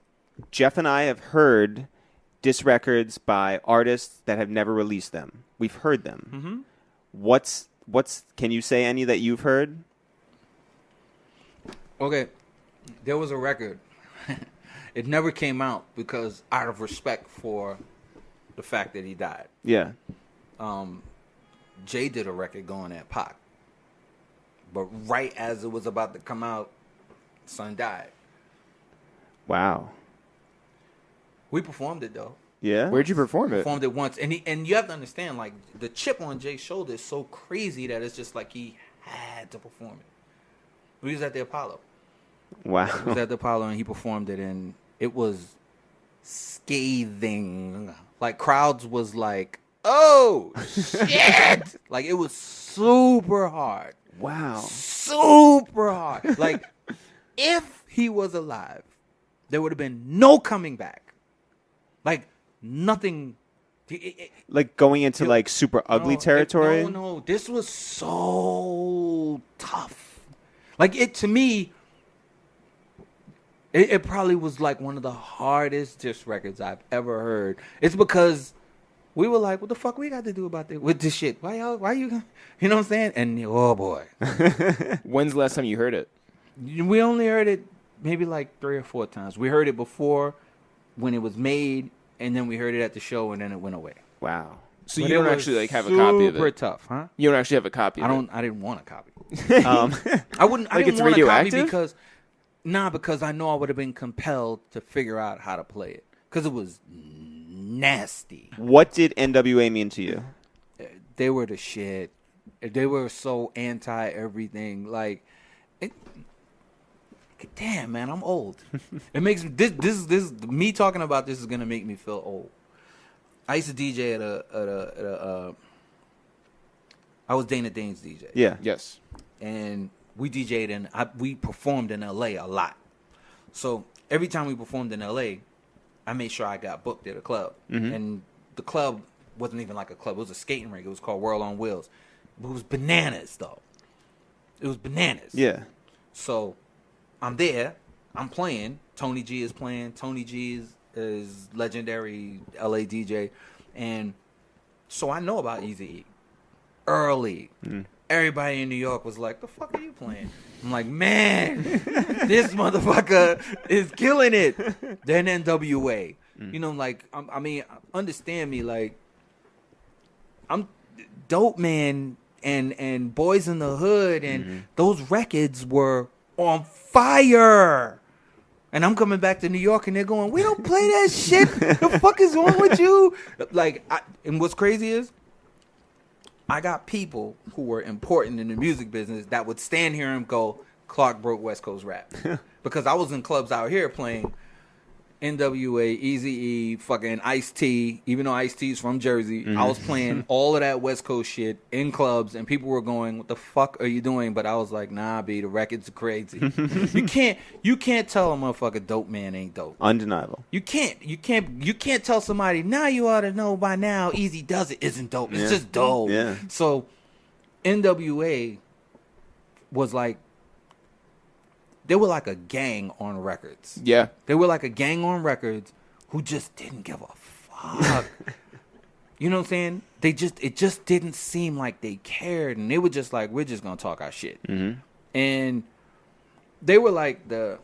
Jeff and I have heard diss records by artists that have never released them. We've heard them. Mm-hmm. What's? Can you say any that you've heard? Okay, there was a record. It never came out because out of respect for the fact that he died. Yeah. Jay did a record going at Pac. But right as it was about to come out, son died. Wow. We performed it though. Yeah. Where'd you perform it? Performed it once, and you have to understand, like the chip on Jay's shoulder is so crazy that it's just like he had to perform it. We was at the Apollo. He was Wow. at the Apollo and he performed it, and it was scathing. Like crowds was like, "Oh shit!" Like it was super hard, Wow. super hard. Like if he was alive, there would have been no coming back. Like nothing. Like going into like super ugly territory. No. This was so tough. Like it to me. It probably was like one of the hardest diss records I've ever heard. It's because we were like, what the fuck we got to do about this with this shit? Why you, you know what I'm saying? And oh boy. When's the last time you heard it? We only heard it maybe like 3 or 4 times. We heard it before when it was made, and then we heard it at the show, and then it went away. Wow. So But you it don't was actually like have a copy of Super it. tough, huh? You don't actually have a copy. Of it. I didn't want a copy. Um, I wouldn't. I Like didn't it's want a copy radioactive? because I know I would have been compelled to figure out how to play it because it was nasty. what did NWA mean to you? They were the shit. They were so anti everything. Like, damn man, I'm old. It makes me this me talking about this is gonna make me feel old. I used to DJ at a I was Dana Dane's DJ. Yeah. Yes. And we DJ'd and we performed in LA a lot. So every time we performed in LA, I made sure I got booked at a club. Mm-hmm. And the club wasn't even like a club. It was a skating rink. It was called World on Wheels. But it was bananas, though. It was bananas. Yeah. So I'm there. I'm playing. Tony G is playing. Tony G is legendary LA DJ, and so I know about Eazy-E early. Everybody in New York was like, "The fuck are you playing?" I'm like, "Man, this motherfucker is killing it." Then NWA, you know, like I mean, understand me, like I'm Dope Man and Boys in the Hood, and those records were on fire. And I'm coming back to New York, and they're going, "We don't play that shit. The fuck is wrong with you?" Like, and what's crazy is, I got people who were important in the music business that would stand here and go, "Clark broke West Coast rap," because I was in clubs out here playing NWA, Eazy-E, fucking Ice-T. Even though Ice-T's from Jersey, I was playing all of that West Coast shit in clubs, and people were going, "What the fuck are you doing?" But I was like, "Nah, B, the records are crazy." You can't tell a motherfucker Dope Man ain't dope. Undeniable. You can't tell somebody, "Now you ought to know by now Easy Does It isn't dope." It's just dope. Yeah. So NWA was like, they were like a gang on records. Yeah. They were like a gang on records who just didn't give a fuck. You know what I'm saying? It just didn't seem like they cared, and they were just like, "We're just gonna talk our shit." And they were like the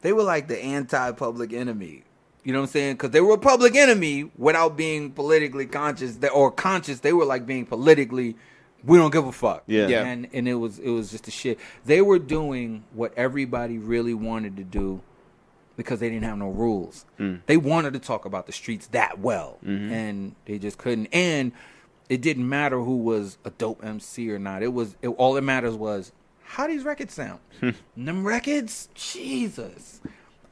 anti-Public Enemy. You know what I'm saying? Because they were a Public Enemy without being politically conscious, or conscious. They were like being politically, we don't give a fuck. Yeah. And it was just the shit. They were doing what everybody really wanted to do because they didn't have no rules. They wanted to talk about the streets that well, and they just couldn't. And it didn't matter who was a dope MC or not. All that matters was how these records sound. Them records, Jesus.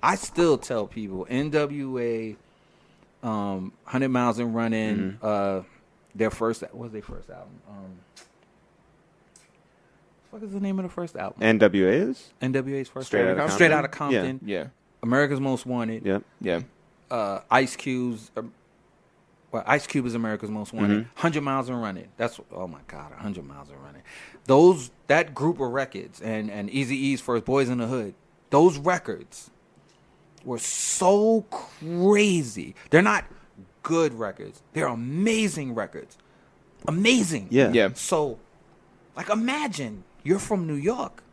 I still tell people NWA, 100 Miles and Running, their first album. What is the name of the first album? NWA is? NWA's first Straight album. Outta Straight Compton? Outta Compton. Yeah. America's Most Wanted. Yep. Yeah. Ice Cube's. Ice Cube is America's Most Wanted. 100 Miles and Running. That's, oh my God, 100 Miles and Running. That group of records, and Eazy-E's first, Boys in the Hood, those records were so crazy. They're not good records. They're amazing records. Amazing. Yeah. Yeah. So, like, imagine you're from New York.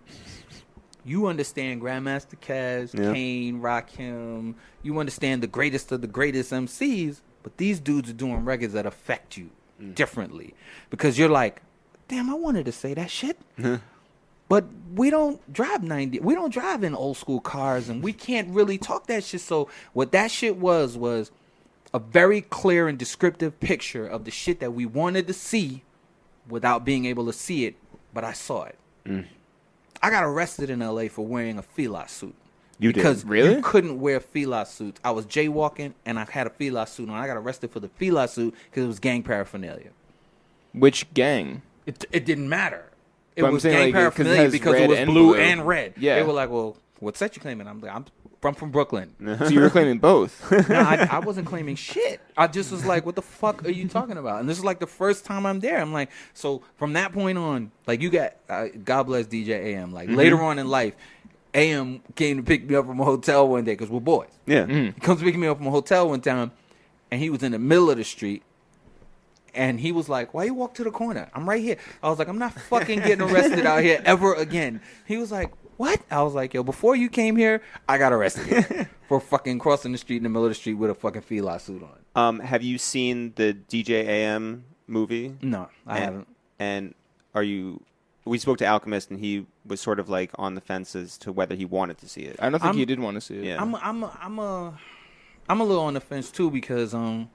You understand Grandmaster Caz, Yeah. Kane, Rakim. You understand the greatest of the greatest MCs, but these dudes are doing records that affect you differently. Because you're like, damn, I wanted to say that shit. But we don't drive 90. We don't drive in old school cars, and we can't really talk that shit. So what that shit was a very clear and descriptive picture of the shit that we wanted to see without being able to see it, but I saw it. I got arrested in L.A. for wearing a Fila suit. You Because did? Really? you couldn't wear Fila suits. I was jaywalking, and I had a Fila suit on. I got arrested for the Fila suit because it was gang paraphernalia. Which gang? It didn't matter. It But I'm was saying, gang like, 'cause it paraphernalia has because it red was and blue blue. and red. Yeah. They were like, "Well, what set you claiming?" I'm from Brooklyn. So you were claiming both. No, I wasn't claiming shit. I just was like, what the fuck are you talking about? And this is like the first time I'm there. I'm like, so from that point on, like, you got, God bless DJ AM. Like, later on in life, AM came to pick me up from a hotel one day because we're boys. Yeah. He comes to pick me up from a hotel one time, and he was in the middle of the street. And he was like, why you walk to the corner? I'm right here. I was like, I'm not fucking getting arrested out here ever again. He was like, what? I was like, yo, before you came here, I got arrested for fucking crossing the street in the middle of the street with a fucking Fila suit on. Have you seen the DJ AM movie? No, I haven't. And we spoke to Alchemist, and he was sort of like on the fence as to whether he wanted to see it. I don't think he did want to see it. Yeah. I'm a little on the fence too because I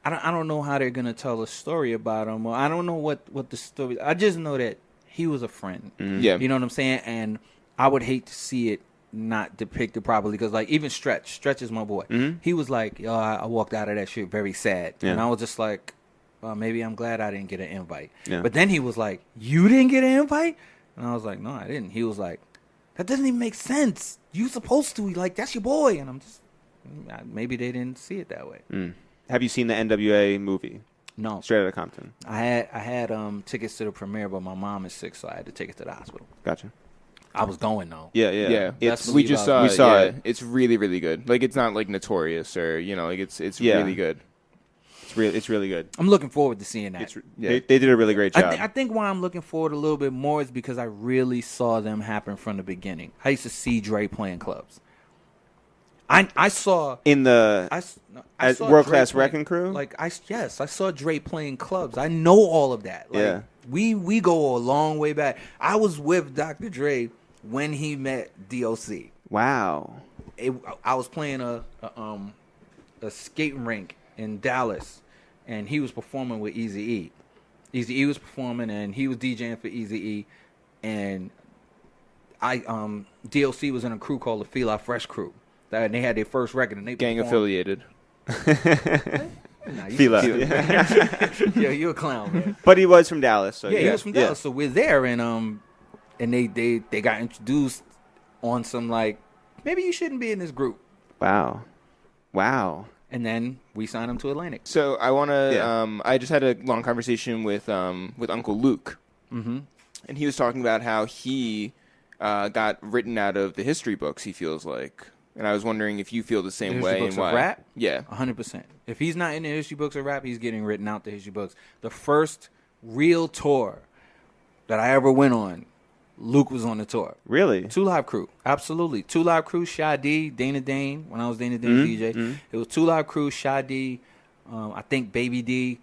don't know how they're gonna tell a story about him. Or I don't know what the story. I just know that he was a friend. Yeah. You know what I'm saying? And I would hate to see it not depicted properly because, like, even Stretch is my boy. He was like, yo, I walked out of that shit very sad. Yeah. And I was just like, well, maybe I'm glad I didn't get an invite. Yeah. But then he was like, you didn't get an invite? And I was like, no, I didn't. He was like, that doesn't even make sense. You supposed to. Like, that's your boy. And I'm just, maybe they didn't see it that way. Have you seen the NWA movie? No. Straight Outta Compton. I had tickets to the premiere, but my mom is sick, so I had to take it to the hospital. Gotcha. I was going though. Yeah. It's Best we believe just I saw was- We saw it. It's really, really good. Like it's not like Notorious or like it's really good. It's really good. I'm looking forward to seeing that. They did a really great job. I think why I'm looking forward a little bit more is because I really saw them happen from the beginning. I used to see Dre playing clubs. I saw in the I saw World Dre Class playing- Wrecking Crew. Like I saw Dre playing clubs. I know all of that. Like, Yeah. we go a long way back. I was with Dr. Dre when he met DOC. Wow. I was playing a skating rink in Dallas, and he was performing with Eazy-E. Eazy-E was performing, and he was DJing for Eazy-E, and DOC was in a crew called the Feel Out Fresh Crew. And they had their first record, and they Gang performed- affiliated. Nah, you Fila. yeah, you a clown, man. But he was from Dallas. So Yeah, he was from Dallas, so we're there, and they got introduced on some like, maybe you shouldn't be in this group, Wow. and then we signed him to Atlantic. So I want to. Yeah. I just had a long conversation with Uncle Luke, and he was talking about how he got written out of the history books. He feels like, and I was wondering if you feel the same History way books and of why. rap? Yeah. 100%. If he's not in the history books of rap, he's getting written out the history books. The first real tour that I ever went on, Luke was on the tour. Really? 2 Live Crew, absolutely. 2 Live Crew, Shy-D, Dana Dane, when I was Dana Dane's DJ. It was 2 Live Crew, Shy-D, I think Baby D,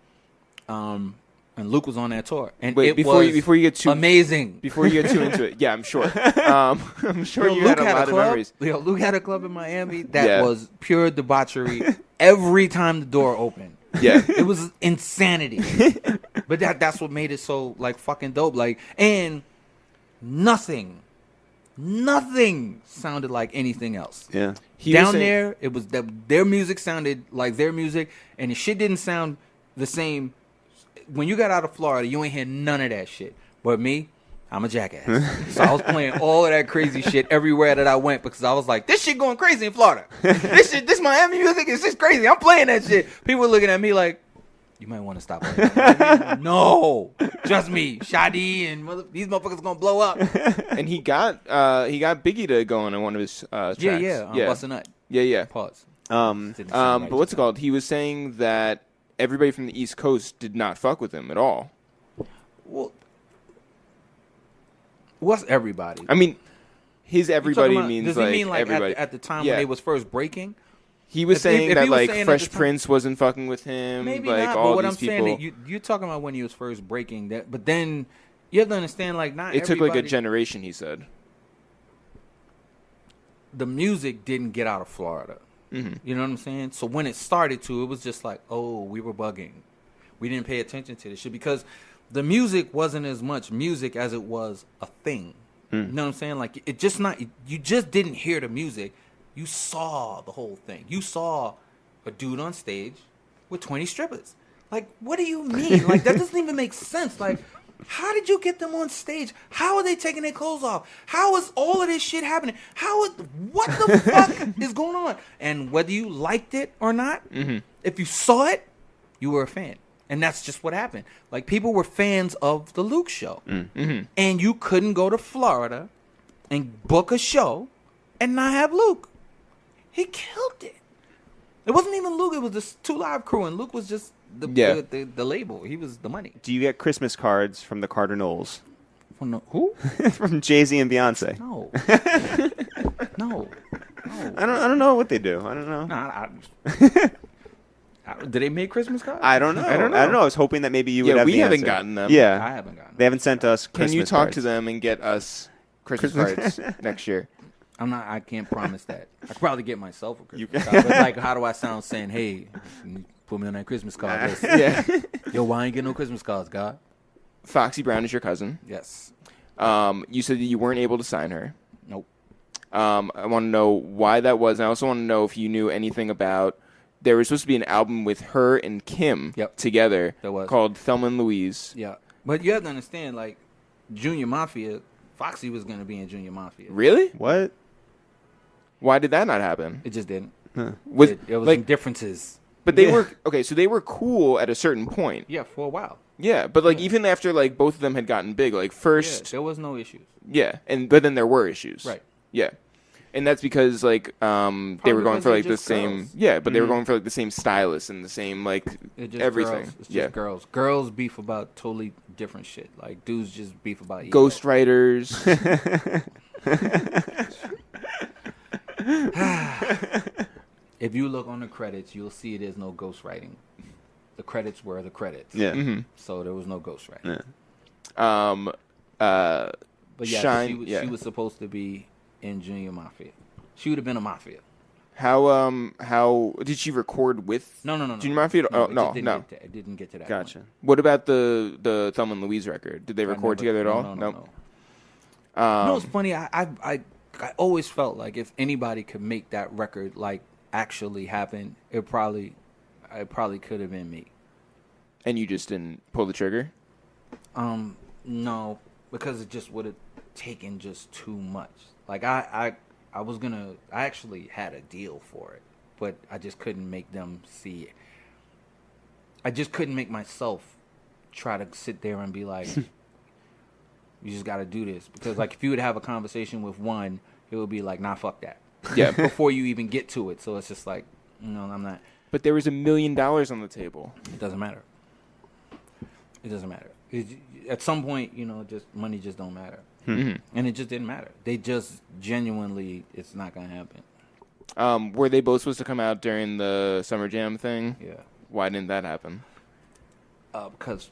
and Luke was on that tour. And Wait, it before was you get too amazing. Before you get too into it, yeah, I'm sure. I'm sure you Luke had a lot of club. memories. Yo, Luke had a club in Miami that Yeah. was pure debauchery every time the door opened. Yeah. It was insanity. But that's what made it so like fucking dope. Like, and nothing sounded like anything else. Yeah. He was Down saying- there, it was their music sounded like their music, and the shit didn't sound the same. When you got out of Florida, you ain't hear none of that shit. But me, I'm a jackass. So I was playing all of that crazy shit everywhere that I went because I was like, this shit going crazy in Florida. This Miami music is just crazy. I'm playing that shit. People were looking at me like, you might want to stop playing that. No, just me, Shadi, and these motherfuckers gonna blow up. And he got Biggie to go on one of his tracks. Yeah. Bust a nut. Yeah. Pause. Um, But what's it called? He was saying that everybody from the East Coast did not fuck with him at all. Well, what's everybody? I mean, his everybody You talking about- means does like he mean like everybody. at the time Yeah. when they was first breaking? He was saying if that he was like saying at Fresh the time- Prince wasn't fucking with him. Maybe like not. all But what these I'm people. saying, you're talking about when he was first breaking that. But then you have to understand, like, not It took like a everybody- generation. He said. The music didn't get out of Florida. Mm-hmm. You know what I'm saying? So when it started to, it was just like, oh, we were bugging. We didn't pay attention to this shit because the music wasn't as much music as it was a thing. You know what I'm saying? Like, it just not. You just didn't hear the music. You saw the whole thing. You saw a dude on stage with 20 strippers. Like, what do you mean? Like, that doesn't even make sense. Like, how did you get them on stage? How are they taking their clothes off? How is all of this shit happening? What the fuck is going on? And whether you liked it or not, if you saw it, you were a fan. And that's just what happened. Like, people were fans of the Luke show. And you couldn't go to Florida and book a show and not have Luke. He killed it. It wasn't even Luke. It was the 2 Live Crew, and Luke was just the label. He was the money. do you get Christmas cards from the Carter Knowles? From the, who? From Jay-Z and Beyonce? No. No. I don't know what they do. I don't know. Nah, did they make Christmas cards? I don't know. I don't know. I was hoping that maybe you would Yeah, have we the haven't answer. gotten them. Yeah. I haven't gotten They haven't sent us Can Christmas you talk cards. to them and get us Christmas cards next year? I can't promise that. I could probably get myself a Christmas card. But like, how do I sound saying, hey, put me on that Christmas card list? Yeah. Yo, why ain't get no Christmas cards, God? Foxy Brown is your cousin. Yes. You said that you weren't able to sign her. Nope. I want to know why that was. And I also want to know if you knew anything about. There was supposed to be an album with her and Kim together There was. called Thelma and Louise. Yeah. But you have to understand, like, Junior Mafia, Foxy was going to be in Junior Mafia. Really? What? Why did that not happen? It just didn't. Was It was like, some differences. but they were okay. So they were cool at a certain point. Yeah, for a while. Yeah, but like even after like both of them had gotten big, like first, there was no issues. Yeah, but then there were issues. Right. Yeah. And that's because like they were going for like the same girls. Yeah, but they were going for like the same stylist and the same like everything. Girls. It's just girls. Girls beef about totally different shit. Like dudes just beef about ego. Ghost writers. If you look on the credits, you'll see there's no ghostwriting. The credits were the credits. Yeah. Mm-hmm. So there was no ghostwriting. Yeah. But yeah, Shine, she was supposed to be in Junior Mafia. She would have been a Mafia. How did she record with? No. Junior Mafia? No. It didn't get to that. Gotcha. Point. What about the Thelma and Louise record? Did they record together at all? No. You know what's funny? I always felt like if anybody could make that record like actually happen, it probably could have been me. And you just didn't pull the trigger? No, because it just would have taken just too much. Like I actually had a deal for it, but I just couldn't make them see it. I just couldn't make myself try to sit there and be like, you just got to do this. Because like if you would have a conversation with one, it would be like, nah, fuck that. Yeah. Before you even get to it. So it's just like, no, I'm not. But there was $1 million on the table. It doesn't matter. It doesn't matter. At some point, just money just don't matter. Mm-hmm. And it just didn't matter. They just genuinely, it's not going to happen. Were they both supposed to come out during the Summer Jam thing? Yeah. Why didn't that happen? Because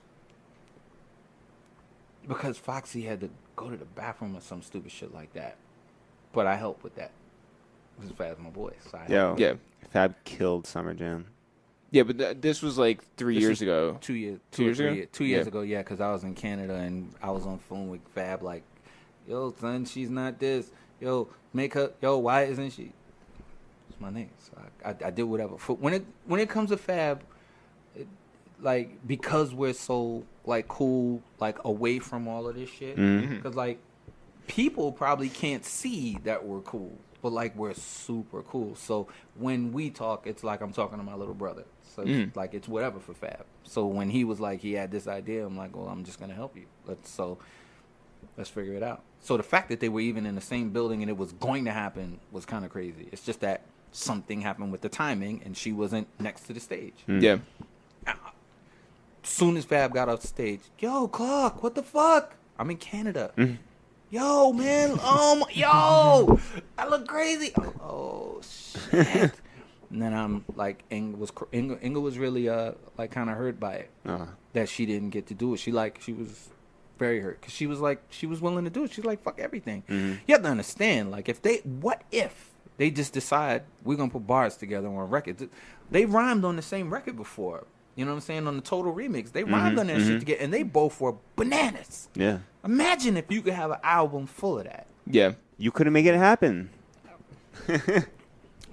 Foxy had to go to the bathroom or some stupid shit like that. But I helped with that. Because Fab's my boy. So Yeah. Fab killed Summer Jam. Yeah, but this was like 3 years ago. 2 years. 2 years ago? 2 years ago, yeah, because I was in Canada and I was on the phone with Fab like, yo, son, she's not this. Yo, why isn't she? It's my name. So I did whatever. When it comes to Fab, because we're so like cool, like away from all of this shit, because like people probably can't see that we're cool, but like we're super cool. So when we talk, it's like I'm talking to my little brother. So like it's whatever for Fab. So when he was like he had this idea, I'm like, well, I'm just gonna help you. Let's figure it out. So the fact that they were even in the same building and it was going to happen was kind of crazy. It's just that something happened with the timing and she wasn't next to the stage. Yeah. Soon as Fab got off stage, yo, Clark, what the fuck? I'm in Canada. Yo, man, yo, I look crazy. Oh shit. And then I'm like, Inga was really like kind of hurt by it that she didn't get to do it. She was very hurt because she was willing to do it. She's like, fuck everything. You have to understand, like, what if they just decide we're gonna put bars together on a record? They rhymed on the same record before. You know what I'm saying? On the Total Remix, they rhymed on that shit together, and they both were bananas. Yeah. Imagine if you could have an album full of that. Yeah. You couldn't make it happen. I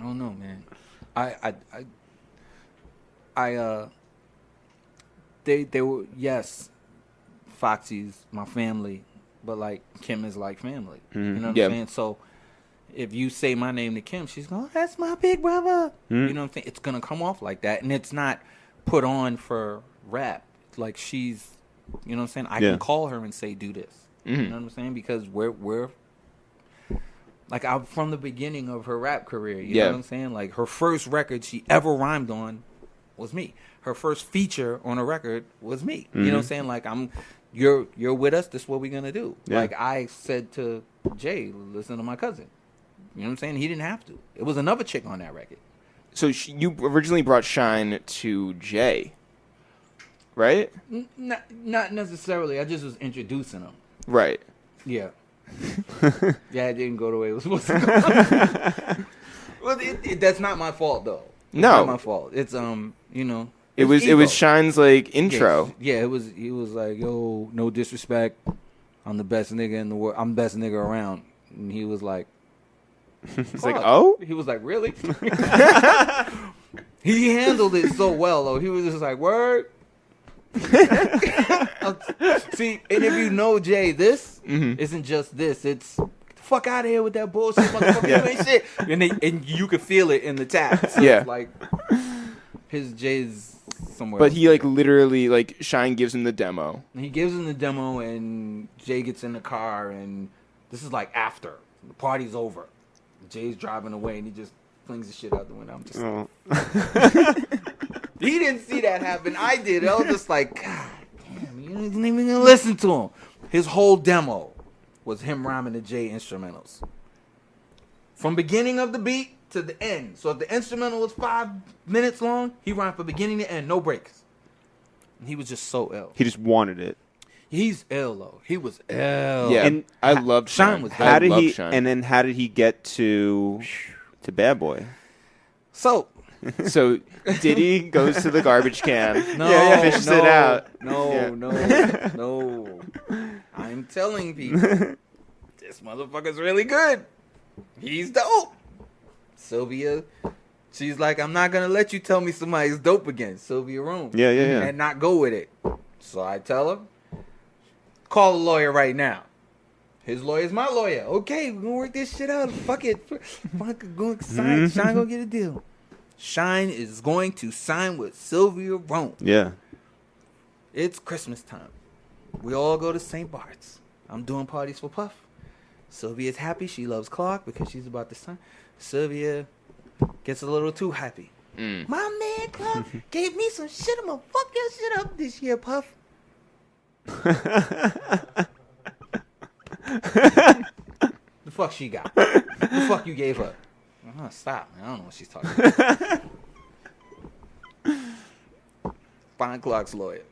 don't know, man. They were, yes, Foxy's my family, but like Kim is like family. You know what I'm saying? So if you say my name to Kim, she's going, that's my big brother. You know what I'm saying? It's gonna come off like that, and it's not put on for rap. Like she's, you know what I'm saying? I can call her and say, do this. You know what I'm saying? Because we're like, I'm from the beginning of her rap career. You know what I'm saying? Like her first record she ever rhymed on was me. Her first feature on a record was me. You know what I'm saying? Like you're with us. This is what we're gonna do. Yeah. Like I said to Jay, listen to my cousin. You know what I'm saying? He didn't have to. It was another chick on that record. So you originally brought Shine to Jay, right? Not necessarily. I just was introducing him. Right. Yeah. Yeah, it didn't go the way it was supposed to go. Well, that's not my fault though. It's not my fault. It's It was Shine's like intro. Yeah, it was. He was like, "Yo, no disrespect. I'm the best nigga in the world. I'm the best nigga around." And he was like, It's like, oh? He was like, really? He handled it so well, though. He was just like, word. See, and if you know Jay, this isn't just this. It's fuck out of here with that bullshit, motherfucker. You ain't shit. And you can feel it in the tap. So it's like Jay's somewhere. But else. he like literally like Shine gives him the demo. He gives him the demo, and Jay gets in the car, and this is like after the party's over. Jay's driving away, and he just flings the shit out the window. I'm just he didn't see that happen. I did. I was just like, God damn, you ain't even gonna listen to him. His whole demo was him rhyming the Jay instrumentals. From beginning of the beat to the end. So if the instrumental was 5 minutes long, he rhymed from beginning to end, no breaks. And he was just so ill. He just wanted it. He's ill, though. He was ill. Yeah, And I loved Shine. Shine was How I did loved he? Shine. And then how did he get to Bad Boy? So, So Diddy goes to the garbage can. no, fishes no, it out. no, Yeah. no. I'm telling people, this motherfucker's really good. He's dope. Sylvia, she's like, I'm not going to let you tell me somebody's dope again. Sylvia Rome. Yeah. And not go with it. So I tell her, call a lawyer right now. His lawyer's my lawyer. Okay, we're going to work this shit out. Fuck it. Fuck it. Go sign. Shine going to get a deal. Shine is going to sign with Sylvia Rome. Yeah. It's Christmas time. We all go to St. Bart's. I'm doing parties for Puff. Sylvia's happy. She loves Clark because she's about to sign. Sylvia gets a little too happy. My man Clark gave me some shit. I'm going to fuck your shit up this year, Puff. The fuck she got? The fuck you gave her? Stop, man. I don't know what she's talking about. Find Clark's lawyer.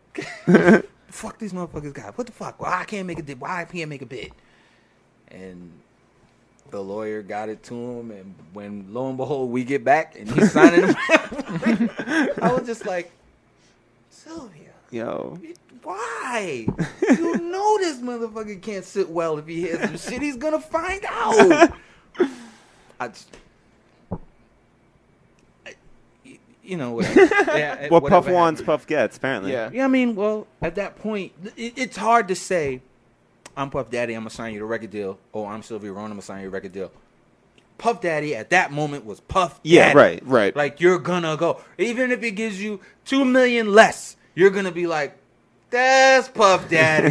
Fuck these motherfuckers got. What the fuck? Why I can't make a bid? Why I can't make a bid? And the lawyer got it to him, and when lo and behold we get back and he's signing them, I was just like, Sylvia, Yo. why? You know this motherfucker can't sit well if he hears some shit. He's gonna find out. You know, whatever. Yeah, What whatever Puff wants, happened. Puff gets. Apparently. Yeah. Yeah, I mean, well, at that point, it's hard to say, I'm Puff Daddy, I'm going to sign you the record deal. Oh, I'm Sylvia Rone, I'm going to sign you a record deal. Puff Daddy at that moment was Puff Daddy. Yeah. Right. Like, you're going to go. Even if it gives you $2 million less, you're going to be like, that's Puff Daddy.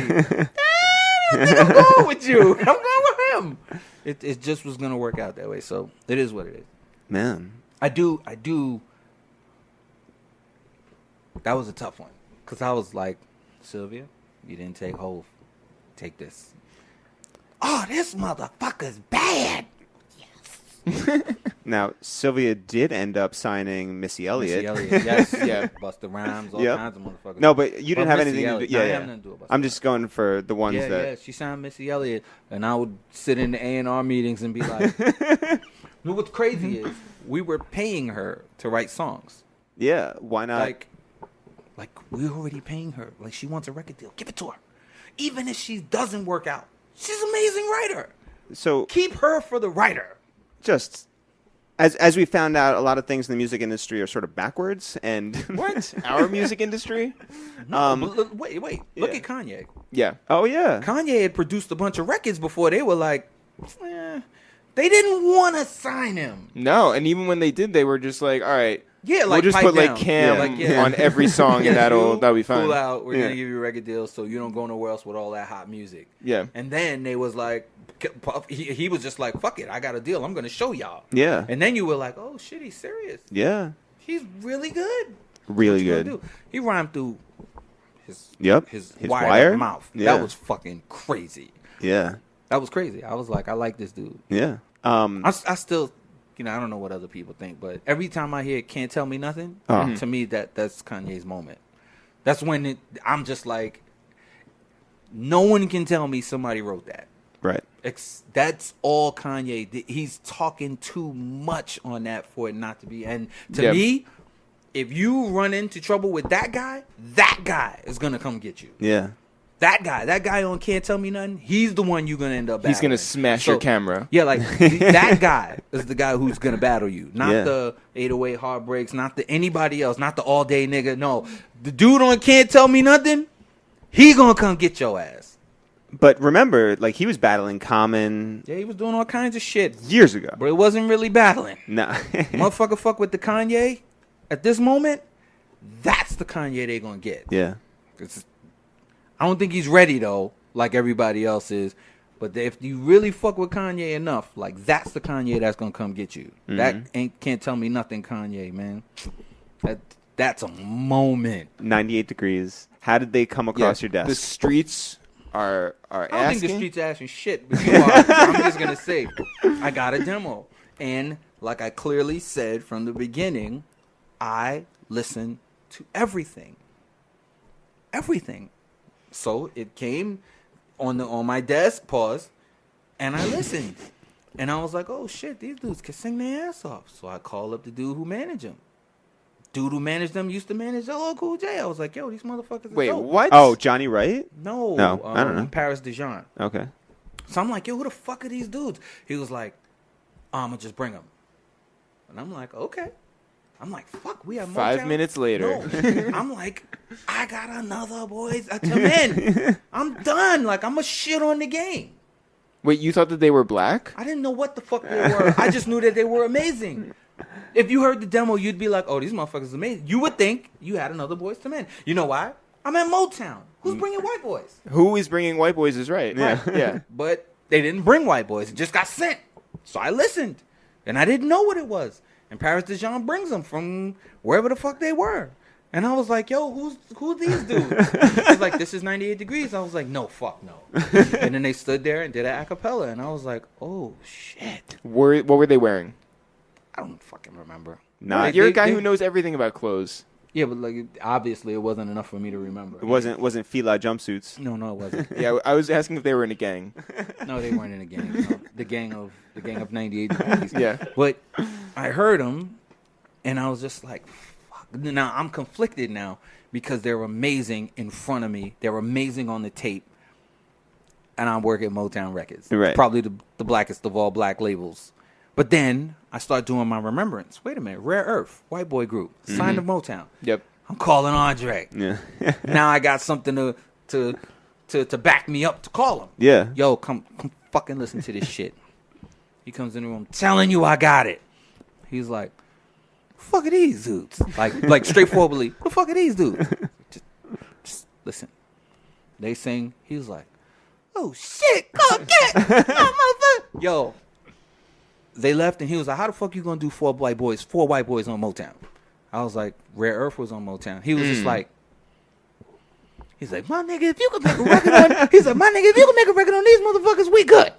I'm going with you. I'm going with him. It just was going to work out that way. So it is what it is. Man. I do. That was a tough one. Because I was like, Sylvia, you didn't take Hov. Take this. Oh, this motherfucker's bad. Now, Sylvia did end up signing Missy Elliott. Yes. Yeah. Busta Rhymes, all kinds of motherfuckers. No, but you didn't have Missy anything to Elliott. do. No, I Yeah, have nothing to do with Busta I'm just going for the ones that. Yeah, she signed Missy Elliott, and I would sit in the A&R meetings and be like, no, what's crazy is we were paying her to write songs. Yeah, why not? Like we're already paying her. Like she wants a record deal. Give it to her. Even if she doesn't work out. She's an amazing writer. So Keep her for the writer. just as we found out, a lot of things in the music industry are sort of backwards. And What? Our music industry? No, but wait. Look yeah. at Kanye. Yeah. Oh yeah, Kanye had produced a bunch of records before they were like, they didn't want to sign him. No, and even when they did, they were just like, all right, Yeah, we'll like just pipe put like down. Cam Yeah. on every song, and that'll be fine. Pull out. We're Yeah. gonna give you a record deal, so you don't go nowhere else with all that hot music. Yeah. And then they was like, he was just like, fuck it, I got a deal. I'm gonna show y'all. yeah, And then you were like, oh shit, he's serious. yeah, He's really good. really What you good. gonna do? He rhymed through his His wire mouth. Yeah. That was fucking crazy. Yeah, That was crazy. I was like, I like this dude. yeah. I still, I don't know what other people think, but every time I hear "Can't Tell Me Nothing," to me that's Kanye's moment. That's when I'm just like, no one can tell me somebody wrote that. Right. That's all Kanye did. He's talking too much on that for it not to be. And to Yeah. me, if you run into trouble with that guy is gonna come get you. Yeah. That guy on Can't Tell Me Nothing, he's the one you're going to end up battling. He's gonna smash your camera. Yeah, like, that guy is the guy who's going to battle you. Not Yeah. the 808 Heartbreaks, not the anybody else, not the all day nigga. No, the dude on Can't Tell Me Nothing, he going to come get your ass. But remember, like he was battling Common Yeah, he was doing all kinds of shit. years ago. But it wasn't really battling. No. Motherfucker fuck with the Kanye at this moment, That's the Kanye they gonna get. Yeah. I don't think he's ready though, like everybody else is. But if you really fuck with Kanye enough, like that's the Kanye that's gonna come get you. That can't tell me nothing, Kanye, man. That's a moment. 98 Degrees. How did they come across your desk? The streets are I don't asking. think the streets are asking shit. But you are. I'm just gonna say, I got a demo, and like I clearly said from the beginning, I listen to everything. So it came on my desk, and I listened. And I was like, oh shit, these dudes can sing their ass off. So I called up the dude who managed them. Dude who managed them used to manage LL Cool J. I was like, yo, these motherfuckers are dope. What? Oh, Johnny Wright? No, I don't know. Paris Dijon. Okay. So I'm like, yo, who the fuck are these dudes? He was like, I'm going to just bring them. And I'm like, okay. I'm like, fuck, we have Motown. 5 minutes later. No. I'm like, I got another boys to come in. I'm done. Like, I'm a shit on the game. Wait, you thought that they were black? I didn't know what the fuck they were. I just knew that they were amazing. If you heard the demo, you'd be like, oh, these motherfuckers are amazing. You would think you had another boys to men. You know why? I'm at Motown. Who's bringing white boys? Who is bringing white boys is right. Yeah. Yeah. But they didn't bring white boys. It just got sent. So I listened. And I didn't know what it was. And Paris Dijon brings them from wherever the fuck they were. And I was like, yo, who these dudes? He's like, this is 98 Degrees. I was like, no, fuck no. And then they stood there and did an a cappella. And I was like, oh, shit. What were they wearing? I don't fucking remember. Not. You're a guy who knows everything about clothes. Yeah, but like obviously it wasn't enough for me to remember. It wasn't Fila jumpsuits. No, it wasn't. Yeah, I was asking if they were in a gang. No, they weren't in a gang. No. The gang of 98 Degrees. Yeah. But I heard them, and I was just like, fuck. Now I'm conflicted now because they're amazing in front of me. They're amazing on the tape, and I'm working Motown Records. Right. Probably the blackest of all black labels. But then I start doing my remembrance. Wait a minute, Rare Earth, white boy group, signed to Motown. Yep. I'm calling Andre. Yeah. Now I got something to back me up to call him. Yeah. Yo, come fucking listen to this shit. He comes in the room, telling you I got it. He's like, fuck are these dudes? Like straightforwardly, who the fuck are these dudes? Just listen. They sing. He was like, oh shit, come get oh, motherfucker. Yo. They left and he was like, how the fuck you gonna do four white boys on Motown? I was like, Rare Earth was on Motown. He was just like, he's like, my nigga, if you could make a record on, he's like, my nigga, if you could make a record on these motherfuckers, we good.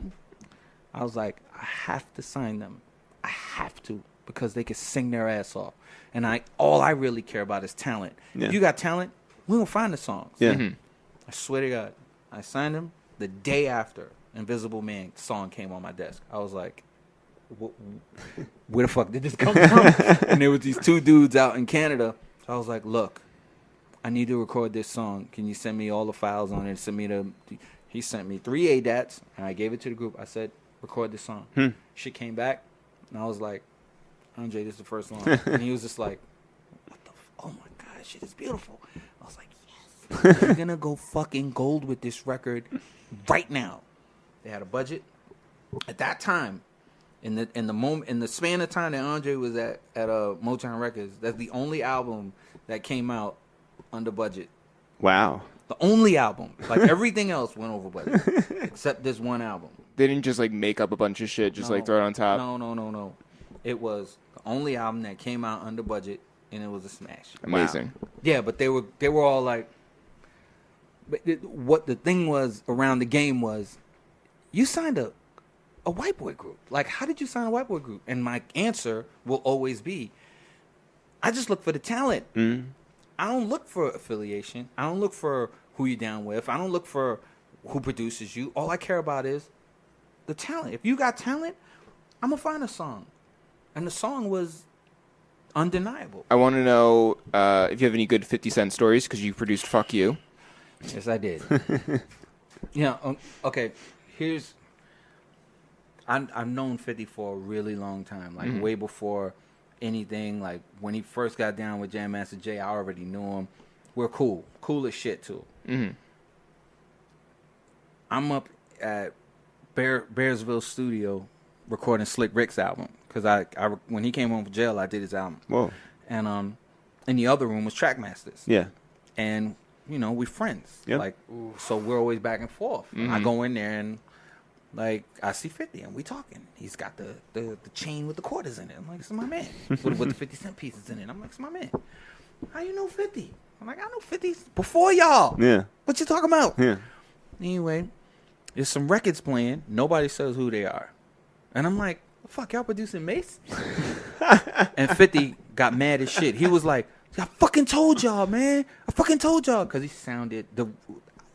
I was like, I have to sign them. I have to, because they can sing their ass off. And all I really care about is talent. Yeah. If you got talent, we gonna find the songs. Yeah. Mm-hmm. I swear to God, I signed them the day after Invisible Man song came on my desk. I was like, where the fuck did this come from? And there was these two dudes out in Canada. So I was like, look, I need to record this song. Can you send me all the files on it? He sent me 3 ADATs, and I gave it to the group. I said, record this song. Shit came back, and I was like, Andre, this is the first song. And he was just like, what the oh my God, shit is beautiful. I was like, yes. I'm going to go fucking gold with this record right now. They had a budget. At that time, in the span of time that Andre was at Motown Records, that's the only album that came out under budget. Wow. The only album. Like everything else went over budget except this one album. They didn't just like make up a bunch of shit, just like throw it on top. No. It was the only album that came out under budget, and it was a smash. Amazing. Wow. Yeah, but they were all like, what the thing was around the game was, you signed a white boy group. Like, how did you sign a white boy group? And my answer will always be, I just look for the talent. Mm-hmm. I don't look for affiliation. I don't look for who you're down with. I don't look for who produces you. All I care about is the talent. If you got talent, I'm going to find a song. And the song was undeniable. I want to know if you have any good 50 Cent stories, because you produced Fuck You. Yes, I did. Okay, here's... I've known 50 for a really long time, like way before anything. Like when he first got down with Jam Master Jay, I already knew him. We're cool as shit too. Mm-hmm. I'm up at Bearsville Studio recording Slick Rick's album because I when he came home from jail, I did his album. Whoa! And in the other room was Trackmasters. Yeah. And, you know, we're friends. Yep. Like, so we're always back and forth. Mm-hmm. I go in there and, like, I see 50 and we talking. He's got the chain with the quarters in it. I'm like, it's my man. with the 50-cent pieces in it. I'm like, it's my man. How you know 50? I'm like, I know 50 before y'all. Yeah. What you talking about? Yeah. Anyway, there's some records playing. Nobody says who they are. And I'm like, the fuck, y'all producing Mace? And 50 got mad as shit. He was like, I fucking told y'all, man. I fucking told y'all. Because he sounded,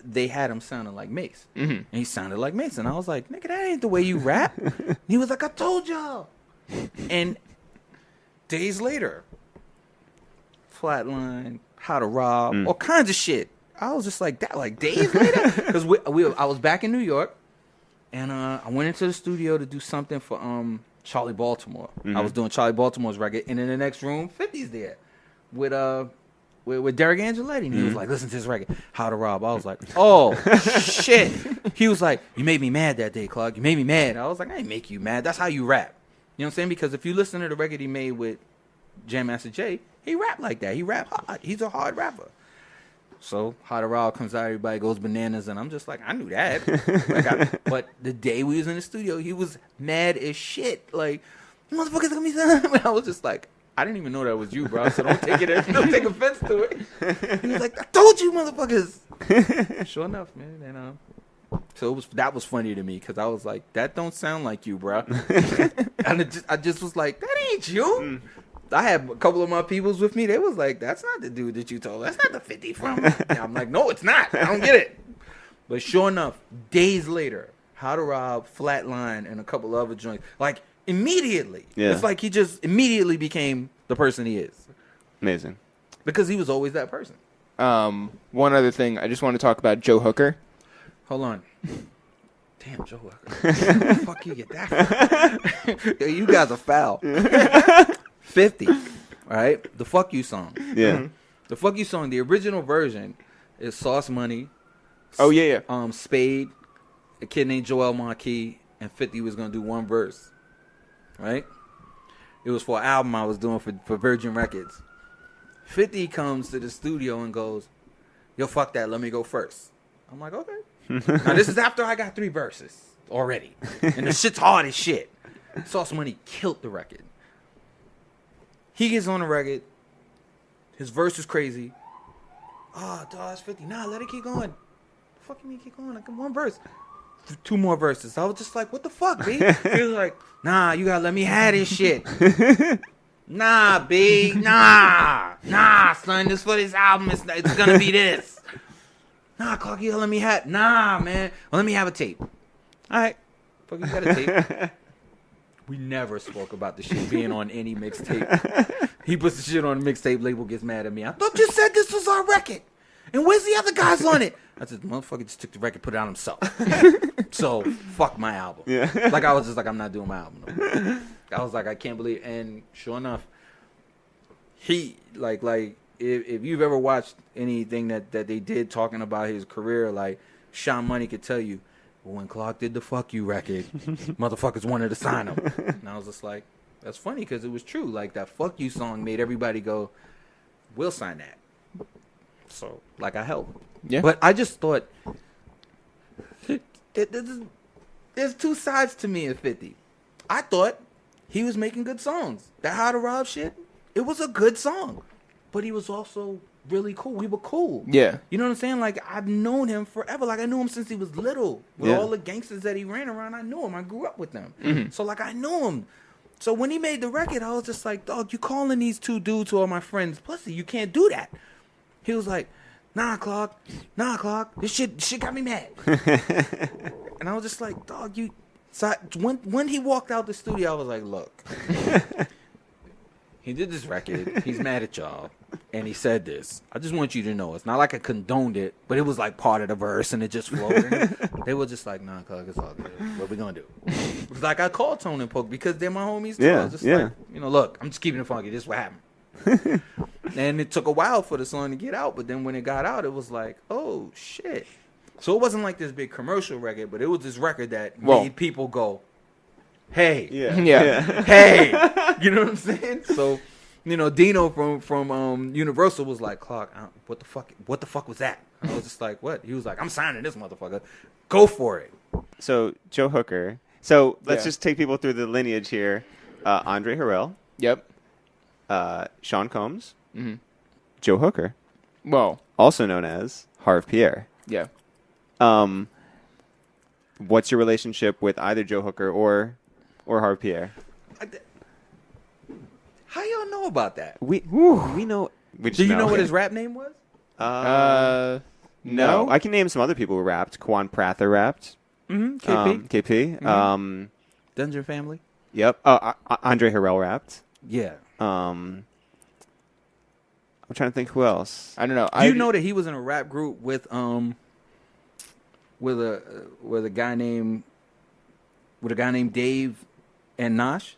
they had him sounding like Mace. Mm-hmm. And he sounded like Mace. And I was like, nigga, that ain't the way you rap. And he was like, I told y'all. And days later, Flatline, How to Rob, all kinds of shit. I was just like, that, like days later? Because I was back in New York. And I went into the studio to do something for Charlie Baltimore. I was doing Charlie Baltimore's record. And in the next room, 50's there. With Derek Angeletti, and he was like, "Listen to this record, How to Rob." I was like, "Oh shit!" He was like, "You made me mad that day, Clark. You made me mad." I was like, "I didn't make you mad. That's how you rap." You know what I'm saying? Because if you listen to the record he made with Jam Master Jay, he rap like that. He rap hard. He's a hard rapper. So How to Rob comes out, everybody goes bananas, and I'm just like, I knew that. But the day we was in the studio, he was mad as shit. Like, you motherfuckers gonna be done. I was just like, I didn't even know that was you, bro. So don't take take offense to it. He was like, I told you, motherfuckers. Sure enough, man. And so that was funny to me because I was like, that don't sound like you, bro. And I just was like, that ain't you. I had a couple of my peoples with me. They was like, that's not the dude that you told. That's not the 50 from. And I'm like, no, it's not. I don't get it. But sure enough, days later, How to Rob, Flatline, and a couple other joints, like, immediately. Yeah. It's like he just immediately became the person he is. Amazing. Because he was always that person. One other thing, I just want to talk about Joe Hooker. Hold on. Damn, Joe Hooker. Where the fuck you get that from? You guys are foul. 50, right? The Fuck You song. Yeah. The Fuck You song, the original version is Sauce Money. Oh, yeah. Spade, a kid named Joel Marquis, and 50 was going to do one verse. Right? It was for an album I was doing for Virgin Records. 50 comes to the studio and goes, yo, fuck that, let me go first. I'm like, okay. Now, this is after I got 3 verses already. And the shit's hard as shit. Sauce Money killed the record. He gets on the record. His verse is crazy. Oh, dog, it's 50. Nah, let it keep going. Fuck you mean keep going? Like, 1 verse. 2 more verses. I was just like, what the fuck, B? He was like, nah, you gotta let me have this shit. Nah, B. Nah, son, this for this album. It's gonna be this. Nah, Clark, you gotta let me have. Nah, man. Well, let me have a tape. All right. Fuck, you got a tape. We never spoke about the shit being on any mixtape. He puts the shit on the mixtape, label gets mad at me. I thought you said this was our record. And where's the other guys on it? I said, the motherfucker just took the record, put it on himself. So, fuck my album. Yeah. Like, I was just like, I'm not doing my album no more. I was like, I can't believe. And sure enough, he, like if you've ever watched anything that they did talking about his career, like, Sean Money could tell you, when Clark did the Fuck You record, motherfuckers wanted to sign him. And I was just like, that's funny because it was true. Like, that Fuck You song made everybody go, we'll sign that. So, like, I helped. Yeah. But I just thought, there's 2 sides to me at 50. I thought he was making good songs. That How to Rob shit, it was a good song. But he was also really cool. We were cool. Yeah. You know what I'm saying? Like, I've known him forever. Like, I knew him since he was little. With Yeah. all the gangsters that he ran around, I knew him. I grew up with them. Mm-hmm. So, like, I knew him. So when he made the record, I was just like, dog, you calling these 2 dudes who are my friends pussy. You can't do that. He was like, nah, Clark. This shit got me mad. And I was just like, dog, you... So when he walked out the studio, I was like, look. He did this record. He's mad at y'all. And he said this. I just want you to know. It's not like I condoned it, but it was like part of the verse and it just flowed. They were just like, nah, Clark, it's all good. What we gonna do? It was like I called Tone and Poke because they're my homies too. Yeah, I was just yeah. like, look, I'm just keeping it funky. This is what happened. And it took a while for the song to get out, but then when it got out, it was like, oh, shit. So it wasn't like this big commercial record, but it was this record that made people go, hey. Yeah. Yeah. Hey. You know what I'm saying? So Dino from Universal was like, Clark, what the fuck was that? And I was just like, what? He was like, I'm signing this motherfucker. Go for it. So Joe Hooker. So let's Yeah. just take people through the lineage here. Andre Harrell, Yep. Sean Combs, Mhm. Joe Hooker, Well, also known as Harv Pierre. yeah. What's your relationship with either Joe Hooker or Harv Pierre? How y'all know about that? We know. We just Do you know what his rap name was? No, I can name some other people who rapped. Quan Prather rapped. Mm-hmm. KP. KP. Mhm. Dungeon Family. Yep. Andre Harrell rapped. Yeah. I'm trying to think who else. I don't know. Do you know that he was in a rap group with a guy named Dave and Nosh?